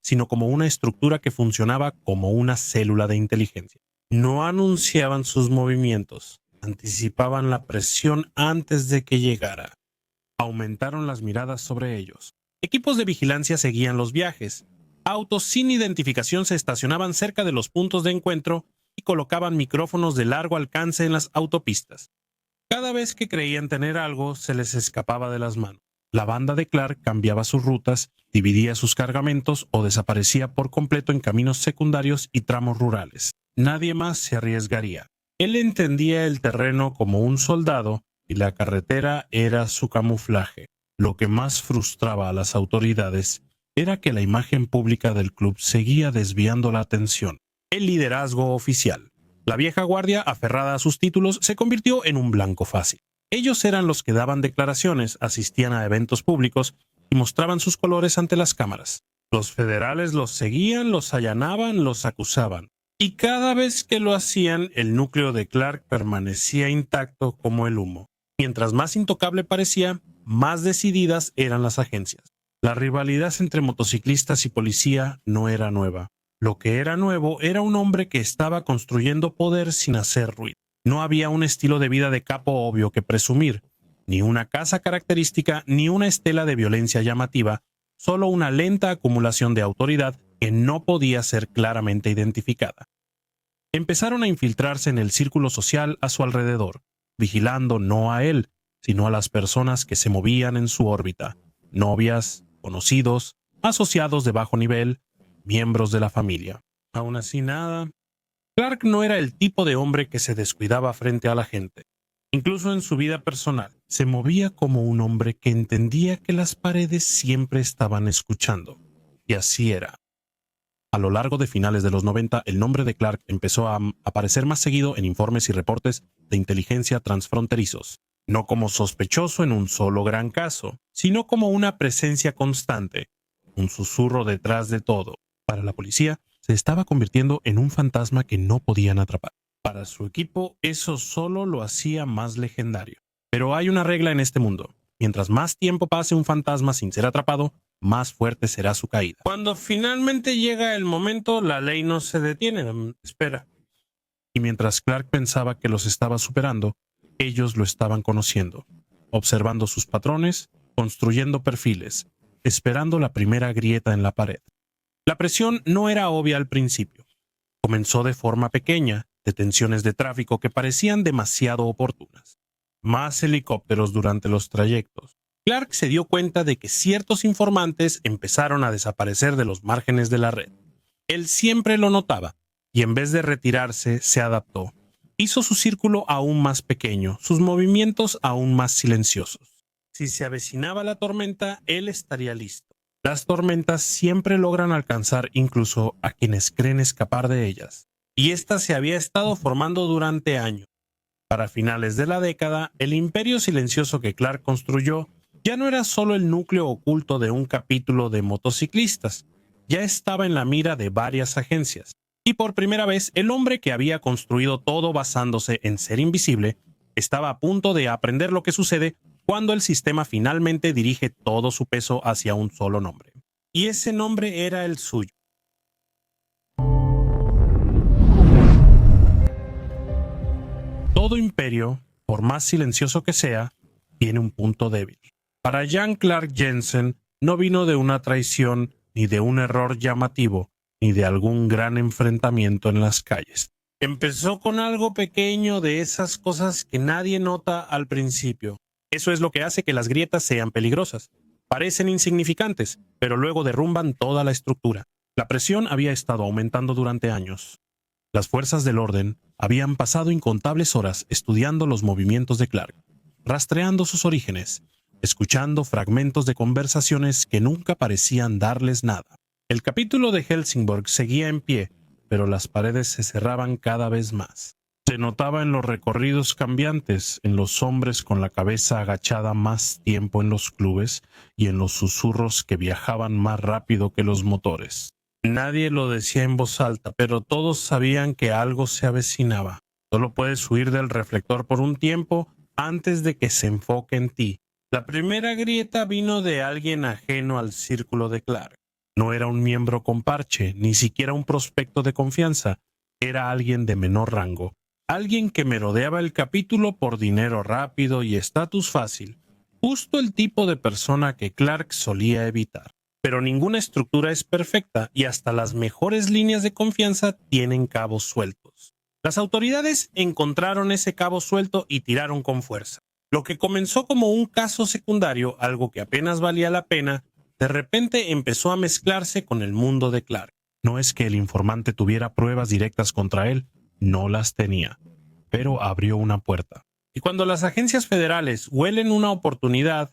sino como una estructura que funcionaba como una célula de inteligencia. No anunciaban sus movimientos, anticipaban la presión antes de que llegara. Aumentaron las miradas sobre ellos. Equipos de vigilancia seguían los viajes. Autos sin identificación se estacionaban cerca de los puntos de encuentro y colocaban micrófonos de largo alcance en las autopistas. Cada vez que creían tener algo, se les escapaba de las manos. La banda de Clark cambiaba sus rutas, dividía sus cargamentos o desaparecía por completo en caminos secundarios y tramos rurales. Nadie más se arriesgaría. Él entendía el terreno como un soldado y la carretera era su camuflaje. Lo que más frustraba a las autoridades era que la imagen pública del club seguía desviando la atención. El liderazgo oficial. La vieja guardia, aferrada a sus títulos, se convirtió en un blanco fácil. Ellos eran los que daban declaraciones, asistían a eventos públicos y mostraban sus colores ante las cámaras. Los federales los seguían, los allanaban, los acusaban. Y cada vez que lo hacían, el núcleo de Clark permanecía intacto como el humo. Mientras más intocable parecía, más decididas eran las agencias. La rivalidad entre motociclistas y policía no era nueva. Lo que era nuevo era un hombre que estaba construyendo poder sin hacer ruido. No había un estilo de vida de capo obvio que presumir, ni una casa característica, ni una estela de violencia llamativa, solo una lenta acumulación de autoridad que no podía ser claramente identificada. Empezaron a infiltrarse en el círculo social a su alrededor, vigilando no a él, sino a las personas que se movían en su órbita: novias, conocidos, asociados de bajo nivel, miembros de la familia. Aún así, nada. Clark no era el tipo de hombre que se descuidaba frente a la gente. Incluso en su vida personal, se movía como un hombre que entendía que las paredes siempre estaban escuchando. Y así era. A lo largo de finales de los 90, el nombre de Clark empezó a aparecer más seguido en informes y reportes de inteligencia transfronterizos, no como sospechoso en un solo gran caso, sino como una presencia constante, un susurro detrás de todo. Para la policía, se estaba convirtiendo en un fantasma que no podían atrapar. Para su equipo, eso solo lo hacía más legendario. Pero hay una regla en este mundo: mientras más tiempo pase un fantasma sin ser atrapado, más fuerte será su caída. Cuando finalmente llega el momento, la ley no se detiene, espera. Y mientras Clark pensaba que los estaba superando, ellos lo estaban conociendo, observando sus patrones, construyendo perfiles, esperando la primera grieta en la pared. La presión no era obvia al principio. Comenzó de forma pequeña, detenciones de tráfico que parecían demasiado oportunas. Más helicópteros durante los trayectos. Clark se dio cuenta de que ciertos informantes empezaron a desaparecer de los márgenes de la red. Él siempre lo notaba, y en vez de retirarse, se adaptó. Hizo su círculo aún más pequeño, sus movimientos aún más silenciosos. Si se avecinaba la tormenta, él estaría listo. Las tormentas siempre logran alcanzar incluso a quienes creen escapar de ellas. Y esta se había estado formando durante años. Para finales de la década, el imperio silencioso que Clark construyó ya no era solo el núcleo oculto de un capítulo de motociclistas, ya estaba en la mira de varias agencias. Y por primera vez, el hombre que había construido todo basándose en ser invisible estaba a punto de aprender lo que sucede cuando el sistema finalmente dirige todo su peso hacia un solo nombre. y ese nombre era el suyo. Todo imperio, por más silencioso que sea, tiene un punto débil. Para Jan Clark Jensen no vino de una traición, ni de un error llamativo, ni de algún gran enfrentamiento en las calles. Empezó con algo pequeño, de esas cosas que nadie nota al principio. Eso es lo que hace que las grietas sean peligrosas. Parecen insignificantes, pero luego derrumban toda la estructura. La presión había estado aumentando durante años. Las fuerzas del orden habían pasado incontables horas estudiando los movimientos de Clark, rastreando sus orígenes, escuchando fragmentos de conversaciones que nunca parecían darles nada. El capítulo de Helsingborg seguía en pie, pero las paredes se cerraban cada vez más. Se notaba en los recorridos cambiantes, en los hombres con la cabeza agachada más tiempo en los clubes y en los susurros que viajaban más rápido que los motores. Nadie lo decía en voz alta, pero todos sabían que algo se avecinaba. Solo puedes huir del reflector por un tiempo antes de que se enfoque en ti. La primera grieta vino de alguien ajeno al círculo de Clark. No era un miembro con parche, ni siquiera un prospecto de confianza. Era alguien de menor rango. Alguien que merodeaba el capítulo por dinero rápido y estatus fácil. Justo el tipo de persona que Clark solía evitar. Pero ninguna estructura es perfecta y hasta las mejores líneas de confianza tienen cabos sueltos. Las autoridades encontraron ese cabo suelto y tiraron con fuerza. Lo que comenzó como un caso secundario, algo que apenas valía la pena, de repente empezó a mezclarse con el mundo de Clark. No es que el informante tuviera pruebas directas contra él, no las tenía, pero abrió una puerta. Y cuando las agencias federales huelen una oportunidad,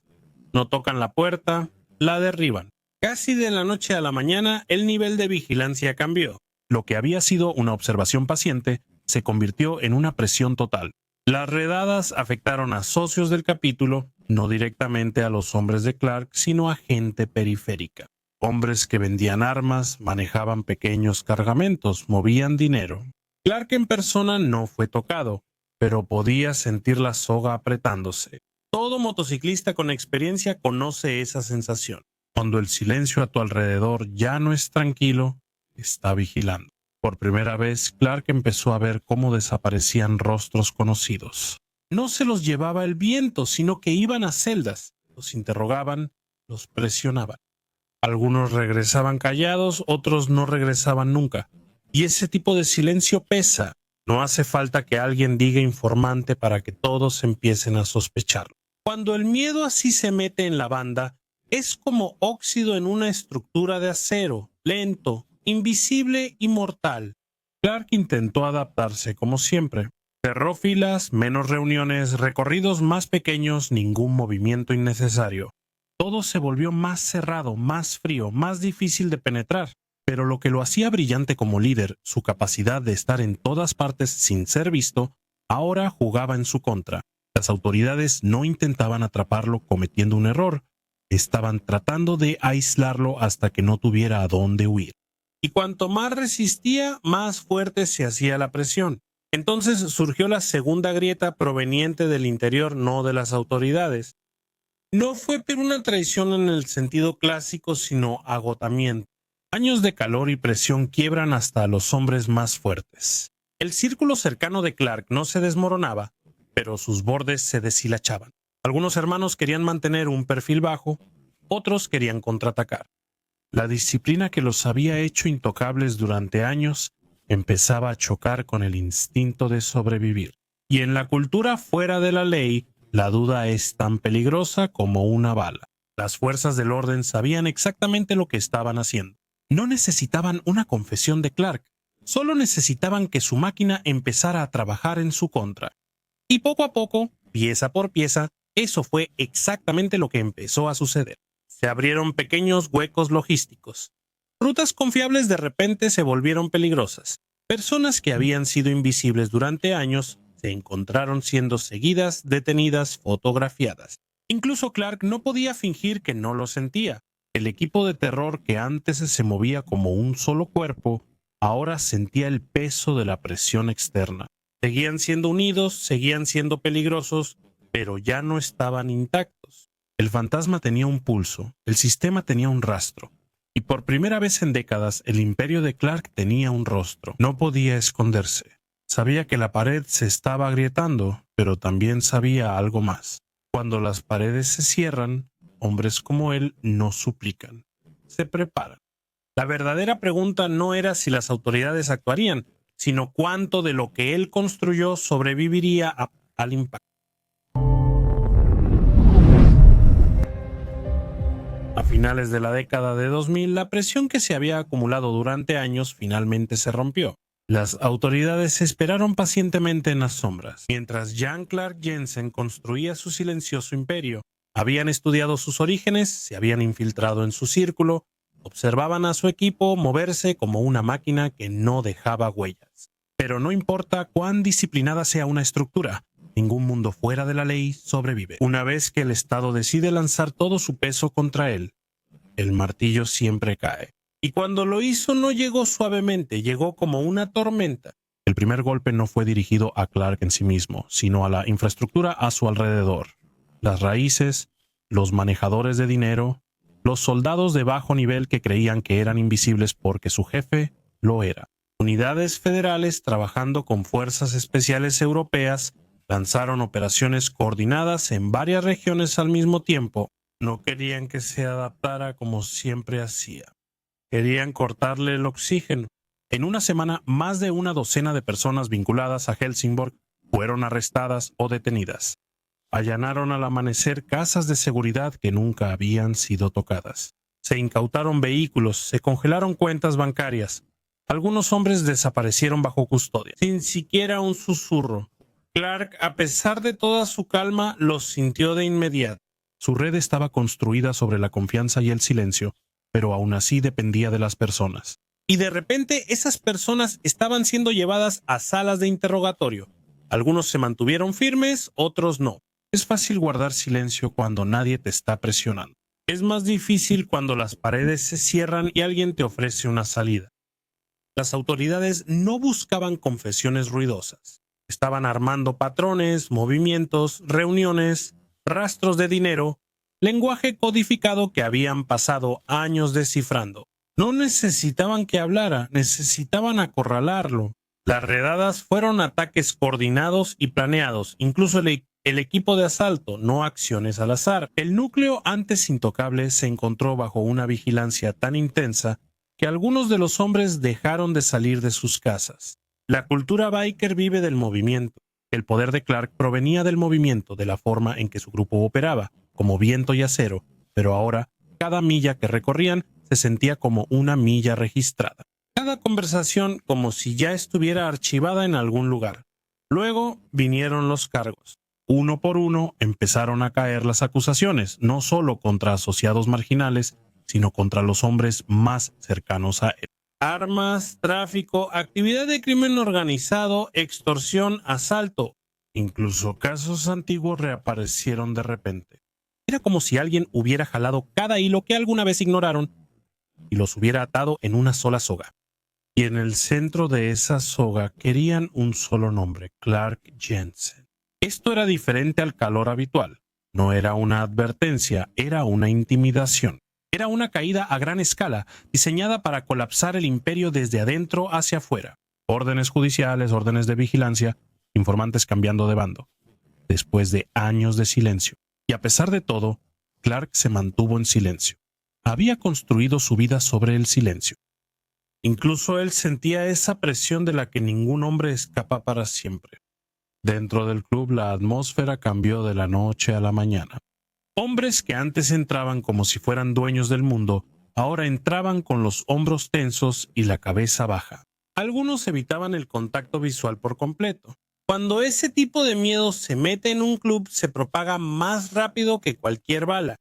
no tocan la puerta, la derriban. Casi de la noche a la mañana, el nivel de vigilancia cambió. Lo que había sido una observación paciente se convirtió en una presión total. Las redadas afectaron a socios del capítulo, no directamente a los hombres de Clark, sino a gente periférica. Hombres que vendían armas, manejaban pequeños cargamentos, movían dinero. Clark en persona no fue tocado, pero podía sentir la soga apretándose. Todo motociclista con experiencia conoce esa sensación. Cuando el silencio a tu alrededor ya no es tranquilo, está vigilando. Por primera vez, Clark empezó a ver cómo desaparecían rostros conocidos. No se los llevaba el viento, sino que iban a celdas. Los interrogaban, los presionaban. Algunos regresaban callados, otros no regresaban nunca. Y ese tipo de silencio pesa. No hace falta que alguien diga informante para que todos empiecen a sospecharlo. Cuando el miedo así se mete en la banda, es como óxido en una estructura de acero, lento, invisible y mortal. Clark intentó adaptarse como siempre. Cerró filas, menos reuniones, recorridos más pequeños, ningún movimiento innecesario. Todo se volvió más cerrado, más frío, más difícil de penetrar. Pero lo que lo hacía brillante como líder, su capacidad de estar en todas partes sin ser visto, ahora jugaba en su contra. Las autoridades no intentaban atraparlo cometiendo un error. Estaban tratando de aislarlo hasta que no tuviera a dónde huir. Y cuanto más resistía, más fuerte se hacía la presión. Entonces surgió la segunda grieta proveniente del interior, no de las autoridades. No fue por una traición en el sentido clásico, sino agotamiento. Años de calor y presión quiebran hasta a los hombres más fuertes. El círculo cercano de Clark no se desmoronaba, pero sus bordes se deshilachaban. Algunos hermanos querían mantener un perfil bajo, otros querían contraatacar. La disciplina que los había hecho intocables durante años empezaba a chocar con el instinto de sobrevivir. Y en la cultura fuera de la ley, la duda es tan peligrosa como una bala. Las fuerzas del orden sabían exactamente lo que estaban haciendo. No necesitaban una confesión de Clark, solo necesitaban que su máquina empezara a trabajar en su contra. Y poco a poco, pieza por pieza, eso fue exactamente lo que empezó a suceder. Se abrieron pequeños huecos logísticos. Rutas confiables de repente se volvieron peligrosas. Personas que habían sido invisibles durante años se encontraron siendo seguidas, detenidas, fotografiadas. Incluso Clark no podía fingir que no lo sentía. El equipo de terror que antes se movía como un solo cuerpo, ahora sentía el peso de la presión externa. Seguían siendo unidos, seguían siendo peligrosos, pero ya no estaban intactos. El fantasma tenía un pulso, el sistema tenía un rastro, Y por primera vez en décadas, el imperio de Clark tenía un rostro. No podía esconderse. Sabía que la pared se estaba agrietando, pero también sabía algo más. Cuando las paredes se cierran, hombres como él no suplican, se preparan. La verdadera pregunta no era si las autoridades actuarían, sino cuánto de lo que él construyó sobreviviría al impacto. A finales de la década de 2000, la presión que se había acumulado durante años finalmente se rompió. Las autoridades esperaron pacientemente en las sombras, mientras Jan Clark Jensen construía su silencioso imperio. Habían estudiado sus orígenes, se habían infiltrado en su círculo, observaban a su equipo moverse como una máquina que no dejaba huellas. Pero no importa cuán disciplinada sea una estructura, ningún mundo fuera de la ley sobrevive. Una vez que el Estado decide lanzar todo su peso contra él, el martillo siempre cae. Y cuando lo hizo no llegó suavemente, llegó como una tormenta. El primer golpe no fue dirigido a Clark en sí mismo, sino a la infraestructura a su alrededor. Las raíces, los manejadores de dinero, los soldados de bajo nivel que creían que eran invisibles porque su jefe lo era. Unidades federales trabajando con fuerzas especiales europeas lanzaron operaciones coordinadas en varias regiones al mismo tiempo. No querían que se adaptara como siempre hacía. Querían cortarle el oxígeno. En una semana, más de una docena de personas vinculadas a Helsingborg fueron arrestadas o detenidas. Allanaron al amanecer casas de seguridad que nunca habían sido tocadas. Se incautaron vehículos, se congelaron cuentas bancarias. Algunos hombres desaparecieron bajo custodia, sin siquiera un susurro. Clark, a pesar de toda su calma, los sintió de inmediato. Su red estaba construida sobre la confianza y el silencio, pero aún así dependía de las personas. Y de repente esas personas estaban siendo llevadas a salas de interrogatorio. Algunos se mantuvieron firmes, otros no. Es fácil guardar silencio cuando nadie te está presionando. Es más difícil cuando las paredes se cierran y alguien te ofrece una salida. Las autoridades no buscaban confesiones ruidosas. Estaban armando patrones, movimientos, reuniones, rastros de dinero, lenguaje codificado que habían pasado años descifrando. No necesitaban que hablara, necesitaban acorralarlo. Las redadas fueron ataques coordinados y planeados, incluso el equipo de asalto, no acciones al azar. El núcleo antes intocable se encontró bajo una vigilancia tan intensa que algunos de los hombres dejaron de salir de sus casas. La cultura biker vive del movimiento. El poder de Clark provenía del movimiento, de la forma en que su grupo operaba, como viento y acero, pero ahora, cada milla que recorrían se sentía como una milla registrada. Cada conversación como si ya estuviera archivada en algún lugar. Luego vinieron los cargos. Uno por uno empezaron a caer las acusaciones, no solo contra asociados marginales, sino contra los hombres más cercanos a él. Armas, tráfico, actividad de crimen organizado, extorsión, asalto. Incluso casos antiguos reaparecieron de repente. Era como si alguien hubiera jalado cada hilo que alguna vez ignoraron y los hubiera atado en una sola soga. Y en el centro de esa soga querían un solo nombre, Clark Jensen. Esto era diferente al calor habitual. No era una advertencia, era una intimidación. Era una caída a gran escala, diseñada para colapsar el imperio desde adentro hacia afuera. Órdenes judiciales, órdenes de vigilancia, informantes cambiando de bando. Después de años de silencio. Y a pesar de todo, Clark se mantuvo en silencio. Había construido su vida sobre el silencio. Incluso él sentía esa presión de la que ningún hombre escapa para siempre. Dentro del club la atmósfera cambió de la noche a la mañana. Hombres que antes entraban como si fueran dueños del mundo, ahora entraban con los hombros tensos y la cabeza baja. Algunos evitaban el contacto visual por completo. Cuando ese tipo de miedo se mete en un club, se propaga más rápido que cualquier bala.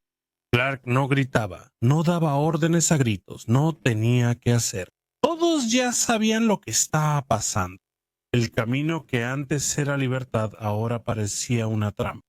Clark no gritaba, no daba órdenes a gritos, no tenía que hacer. Todos ya sabían lo que estaba pasando. El camino que antes era libertad ahora parecía una trampa.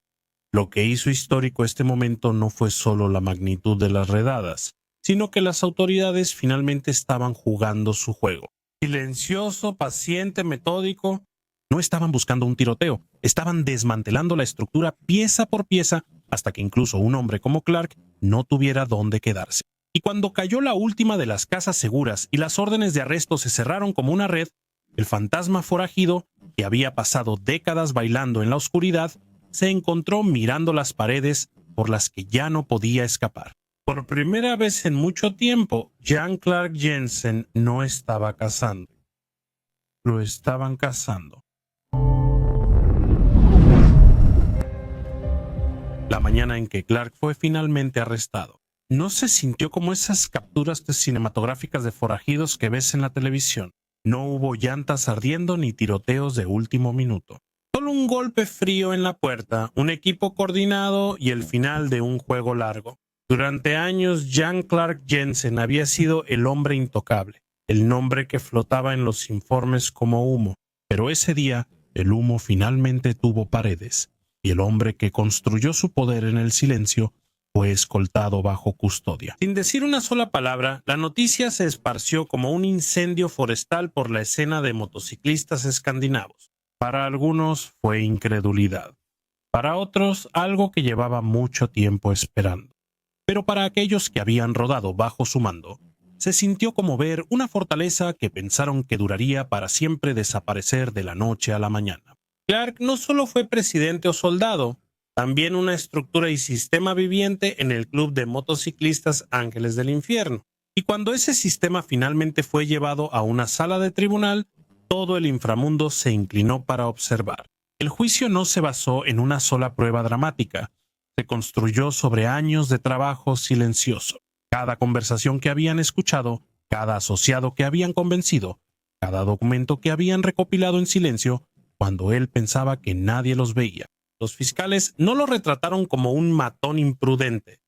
Lo que hizo histórico este momento no fue solo la magnitud de las redadas, sino que las autoridades finalmente estaban jugando su juego. Silencioso, paciente, metódico. No estaban buscando un tiroteo, estaban desmantelando la estructura pieza por pieza hasta que incluso un hombre como Clark no tuviera dónde quedarse. Y cuando cayó la última de las casas seguras y las órdenes de arresto se cerraron como una red, el fantasma forajido, que había pasado décadas bailando en la oscuridad, se encontró mirando las paredes por las que ya no podía escapar. Por primera vez en mucho tiempo, Jan Clark Jensen no estaba cazando. Lo estaban cazando. La mañana en que Clark fue finalmente arrestado, no se sintió como esas capturas cinematográficas de forajidos que ves en la televisión. No hubo llantas ardiendo ni tiroteos de último minuto. Solo un golpe frío en la puerta, un equipo coordinado y el final de un juego largo. Durante años, Jan Clark Jensen había sido el hombre intocable, el nombre que flotaba en los informes como humo. Pero ese día, el humo finalmente tuvo paredes, y el hombre que construyó su poder en el silencio fue escoltado bajo custodia. Sin decir una sola palabra, la noticia se esparció como un incendio forestal por la escena de motociclistas escandinavos. Para algunos fue incredulidad, para otros algo que llevaba mucho tiempo esperando. Pero para aquellos que habían rodado bajo su mando, se sintió como ver una fortaleza que pensaron que duraría para siempre desaparecer de la noche a la mañana. Clark no solo fue presidente o soldado, también una estructura y sistema viviente en el club de motociclistas Ángeles del Infierno. Y cuando ese sistema finalmente fue llevado a una sala de tribunal, todo el inframundo se inclinó para observar. El juicio no se basó en una sola prueba dramática. Se construyó sobre años de trabajo silencioso. Cada conversación que habían escuchado, cada asociado que habían convencido, cada documento que habían recopilado en silencio, cuando él pensaba que nadie los veía. Los fiscales no lo retrataron como un matón imprudente.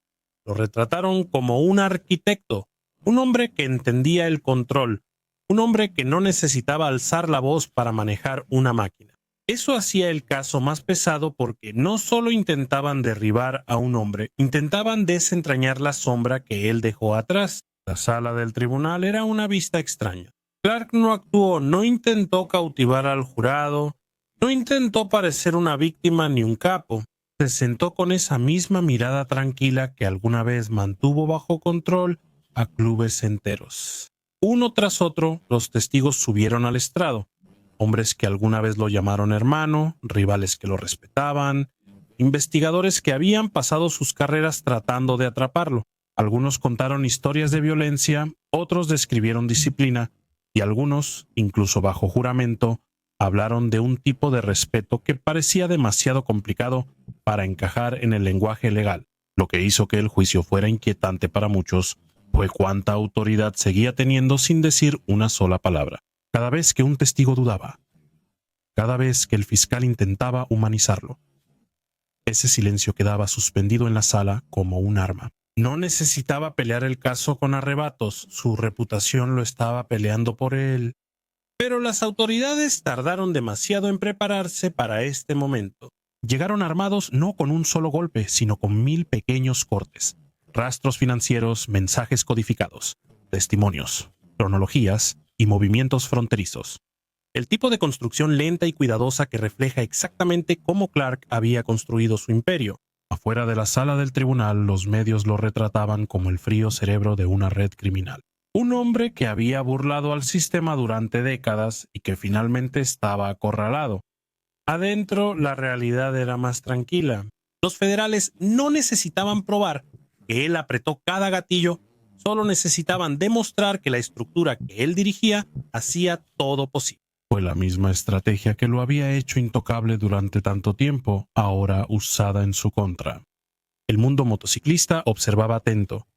Lo retrataron como un arquitecto, un hombre que entendía el control, un hombre que no necesitaba alzar la voz para manejar una máquina. Eso hacía el caso más pesado porque no solo intentaban derribar a un hombre, intentaban desentrañar la sombra que él dejó atrás. La sala del tribunal era una vista extraña. Clark no actuó, no intentó cautivar al jurado, no intentó parecer una víctima ni un capo. Se sentó con esa misma mirada tranquila que alguna vez mantuvo bajo control a clubes enteros. Uno tras otro, los testigos subieron al estrado. Hombres que alguna vez lo llamaron hermano, rivales que lo respetaban, investigadores que habían pasado sus carreras tratando de atraparlo. Algunos contaron historias de violencia, otros describieron disciplina, y algunos, incluso bajo juramento, hablaron de un tipo de respeto que parecía demasiado complicado para encajar en el lenguaje legal. Lo que hizo que el juicio fuera inquietante para muchos fue cuánta autoridad seguía teniendo sin decir una sola palabra. Cada vez que un testigo dudaba, cada vez que el fiscal intentaba humanizarlo, ese silencio quedaba suspendido en la sala como un arma. No necesitaba pelear el caso con arrebatos, su reputación lo estaba peleando por él. Pero las autoridades tardaron demasiado en prepararse para este momento. Llegaron armados no con un solo golpe, sino con 1000 pequeños cortes, rastros financieros, mensajes codificados, testimonios, cronologías y movimientos fronterizos. El tipo de construcción lenta y cuidadosa que refleja exactamente cómo Clark había construido su imperio. Afuera de la sala del tribunal, los medios lo retrataban como el frío cerebro de una red criminal. Un hombre que había burlado al sistema durante décadas y que finalmente estaba acorralado. Adentro, la realidad era más tranquila. Los federales no necesitaban probar que él apretó cada gatillo, solo necesitaban demostrar que la estructura que él dirigía hacía todo posible. Fue la misma estrategia que lo había hecho intocable durante tanto tiempo, ahora usada en su contra. El mundo motociclista observaba atento.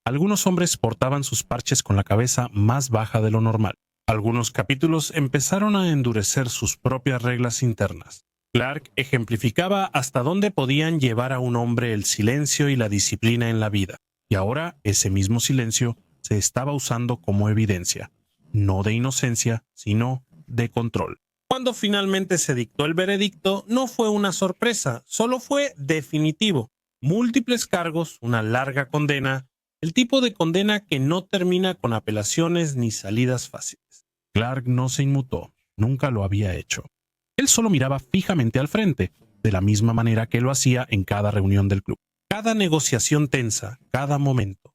Algunos hombres portaban sus parches con la cabeza más baja de lo normal. Algunos capítulos empezaron a endurecer sus propias reglas internas. Clark ejemplificaba hasta dónde podían llevar a un hombre el silencio y la disciplina en la vida. Y ahora ese mismo silencio se estaba usando como evidencia, no de inocencia, sino de control. Cuando finalmente se dictó el veredicto, no fue una sorpresa, solo fue definitivo. Múltiples cargos, una larga condena, el tipo de condena que no termina con apelaciones ni salidas fáciles. Clark no se inmutó, nunca lo había hecho. Él solo miraba fijamente al frente, de la misma manera que lo hacía en cada reunión del club. Cada negociación tensa, cada momento.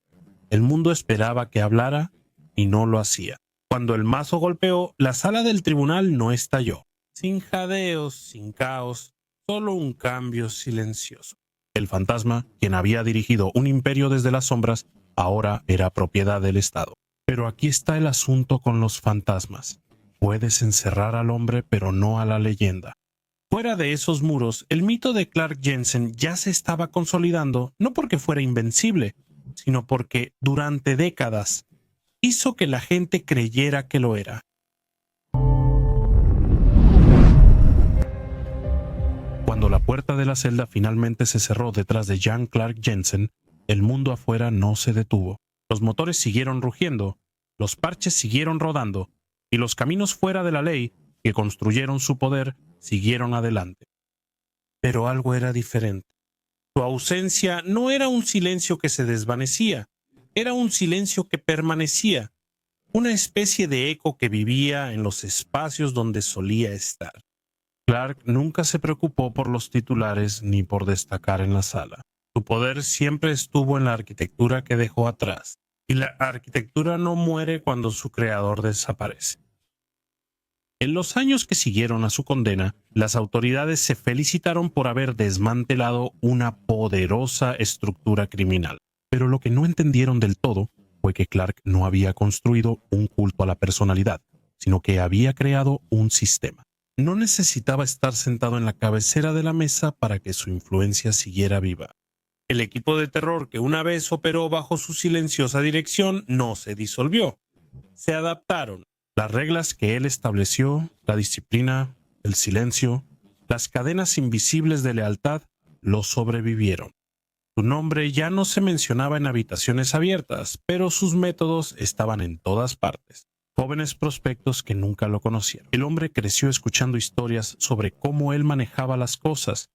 El mundo esperaba que hablara y no lo hacía. Cuando el mazo golpeó, la sala del tribunal no estalló. Sin jadeos, sin caos, solo un cambio silencioso. El fantasma, quien había dirigido un imperio desde las sombras, ahora era propiedad del Estado. Pero aquí está el asunto con los fantasmas. Puedes encerrar al hombre, pero no a la leyenda. Fuera de esos muros, el mito de Clark Jensen ya se estaba consolidando, no porque fuera invencible, sino porque, durante décadas, hizo que la gente creyera que lo era. Cuando la puerta de la celda finalmente se cerró detrás de Jan Clark Jensen, el mundo afuera no se detuvo. Los motores siguieron rugiendo, los parches siguieron rodando, y los caminos fuera de la ley, que construyeron su poder, siguieron adelante. Pero algo era diferente. Su ausencia no era un silencio que se desvanecía, era un silencio que permanecía, una especie de eco que vivía en los espacios donde solía estar. Clark nunca se preocupó por los titulares ni por destacar en la sala. Su poder siempre estuvo en la arquitectura que dejó atrás, y la arquitectura no muere cuando su creador desaparece. En los años que siguieron a su condena, las autoridades se felicitaron por haber desmantelado una poderosa estructura criminal. Pero lo que no entendieron del todo fue que Clark no había construido un culto a la personalidad, sino que había creado un sistema. No necesitaba estar sentado en la cabecera de la mesa para que su influencia siguiera viva. El equipo de terror que una vez operó bajo su silenciosa dirección no se disolvió. Se adaptaron. Las reglas que él estableció, la disciplina, el silencio, las cadenas invisibles de lealtad, lo sobrevivieron. Su nombre ya no se mencionaba en habitaciones abiertas, pero sus métodos estaban en todas partes. Jóvenes prospectos que nunca lo conocieron. El hombre creció escuchando historias sobre cómo él manejaba las cosas,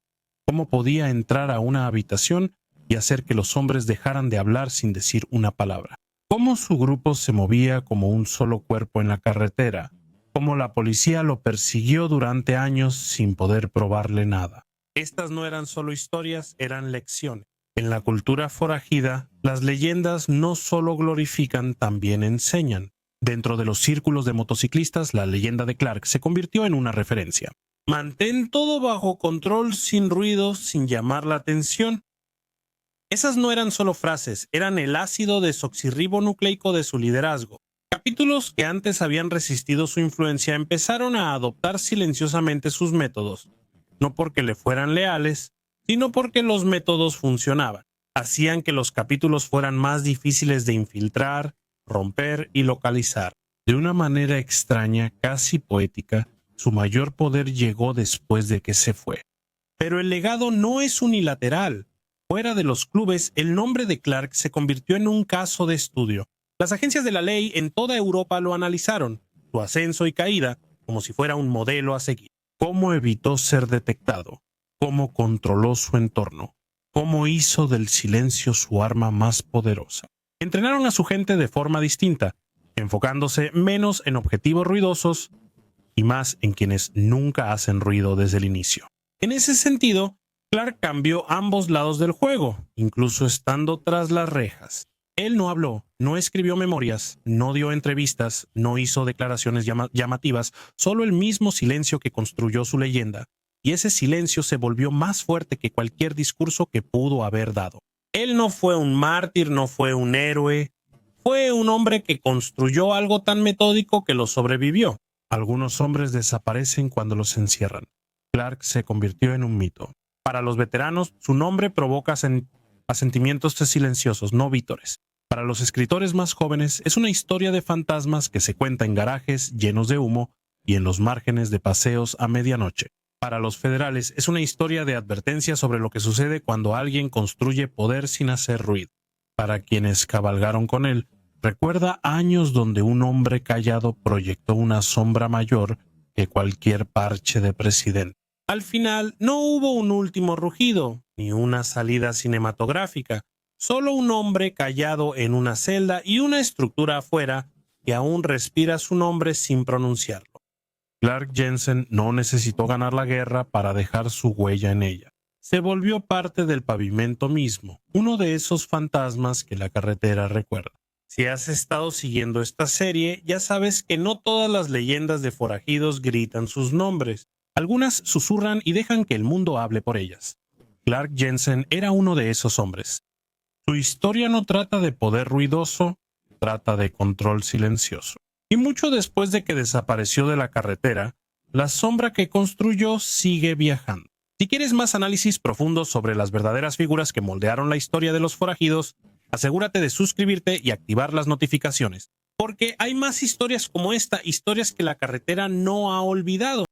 cómo podía entrar a una habitación y hacer que los hombres dejaran de hablar sin decir una palabra. Cómo su grupo se movía como un solo cuerpo en la carretera, cómo la policía lo persiguió durante años sin poder probarle nada. Estas no eran solo historias, eran lecciones. En la cultura forajida, las leyendas no solo glorifican, también enseñan. Dentro de los círculos de motociclistas, la leyenda de Clark se convirtió en una referencia. Mantén todo bajo control, sin ruido, sin llamar la atención. Esas no eran solo frases, eran el ácido desoxirribonucleico de su liderazgo. Capítulos que antes habían resistido su influencia empezaron a adoptar silenciosamente sus métodos, no porque le fueran leales, sino porque los métodos funcionaban. Hacían que los capítulos fueran más difíciles de infiltrar, romper y localizar. De una manera extraña, casi poética, su mayor poder llegó después de que se fue. Pero el legado no es unilateral. Fuera de los clubes, el nombre de Clark se convirtió en un caso de estudio. Las agencias de la ley en toda Europa lo analizaron, su ascenso y caída, como si fuera un modelo a seguir. Cómo evitó ser detectado, cómo controló su entorno, cómo hizo del silencio su arma más poderosa. Entrenaron a su gente de forma distinta, enfocándose menos en objetivos ruidosos y más en quienes nunca hacen ruido desde el inicio. En ese sentido, Clark cambió ambos lados del juego, incluso estando tras las rejas. Él no habló, no escribió memorias, no dio entrevistas, no hizo declaraciones llamativas, solo el mismo silencio que construyó su leyenda. Y ese silencio se volvió más fuerte que cualquier discurso que pudo haber dado. Él no fue un mártir, no fue un héroe, fue un hombre que construyó algo tan metódico que lo sobrevivió. Algunos hombres desaparecen cuando los encierran. Clark se convirtió en un mito. Para los veteranos, su nombre provoca asentimientos silenciosos, no vítores. Para los escritores más jóvenes, es una historia de fantasmas que se cuenta en garajes llenos de humo y en los márgenes de paseos a medianoche. Para los federales, es una historia de advertencia sobre lo que sucede cuando alguien construye poder sin hacer ruido. Para quienes cabalgaron con él, recuerda años donde un hombre callado proyectó una sombra mayor que cualquier parche de presidente. Al final, no hubo un último rugido, ni una salida cinematográfica, solo un hombre callado en una celda y una estructura afuera que aún respira su nombre sin pronunciarlo. Clark Jensen no necesitó ganar la guerra para dejar su huella en ella. se volvió parte del pavimento mismo, uno de esos fantasmas que la carretera recuerda. Si has estado siguiendo esta serie, ya sabes que no todas las leyendas de forajidos gritan sus nombres. Algunas susurran y dejan que el mundo hable por ellas. Clark Jensen era uno de esos hombres. Su historia no trata de poder ruidoso, trata de control silencioso. Y mucho después de que desapareció de la carretera, la sombra que construyó sigue viajando. Si quieres más análisis profundos sobre las verdaderas figuras que moldearon la historia de los forajidos, asegúrate de suscribirte y activar las notificaciones, porque hay más historias como esta, historias que la carretera no ha olvidado.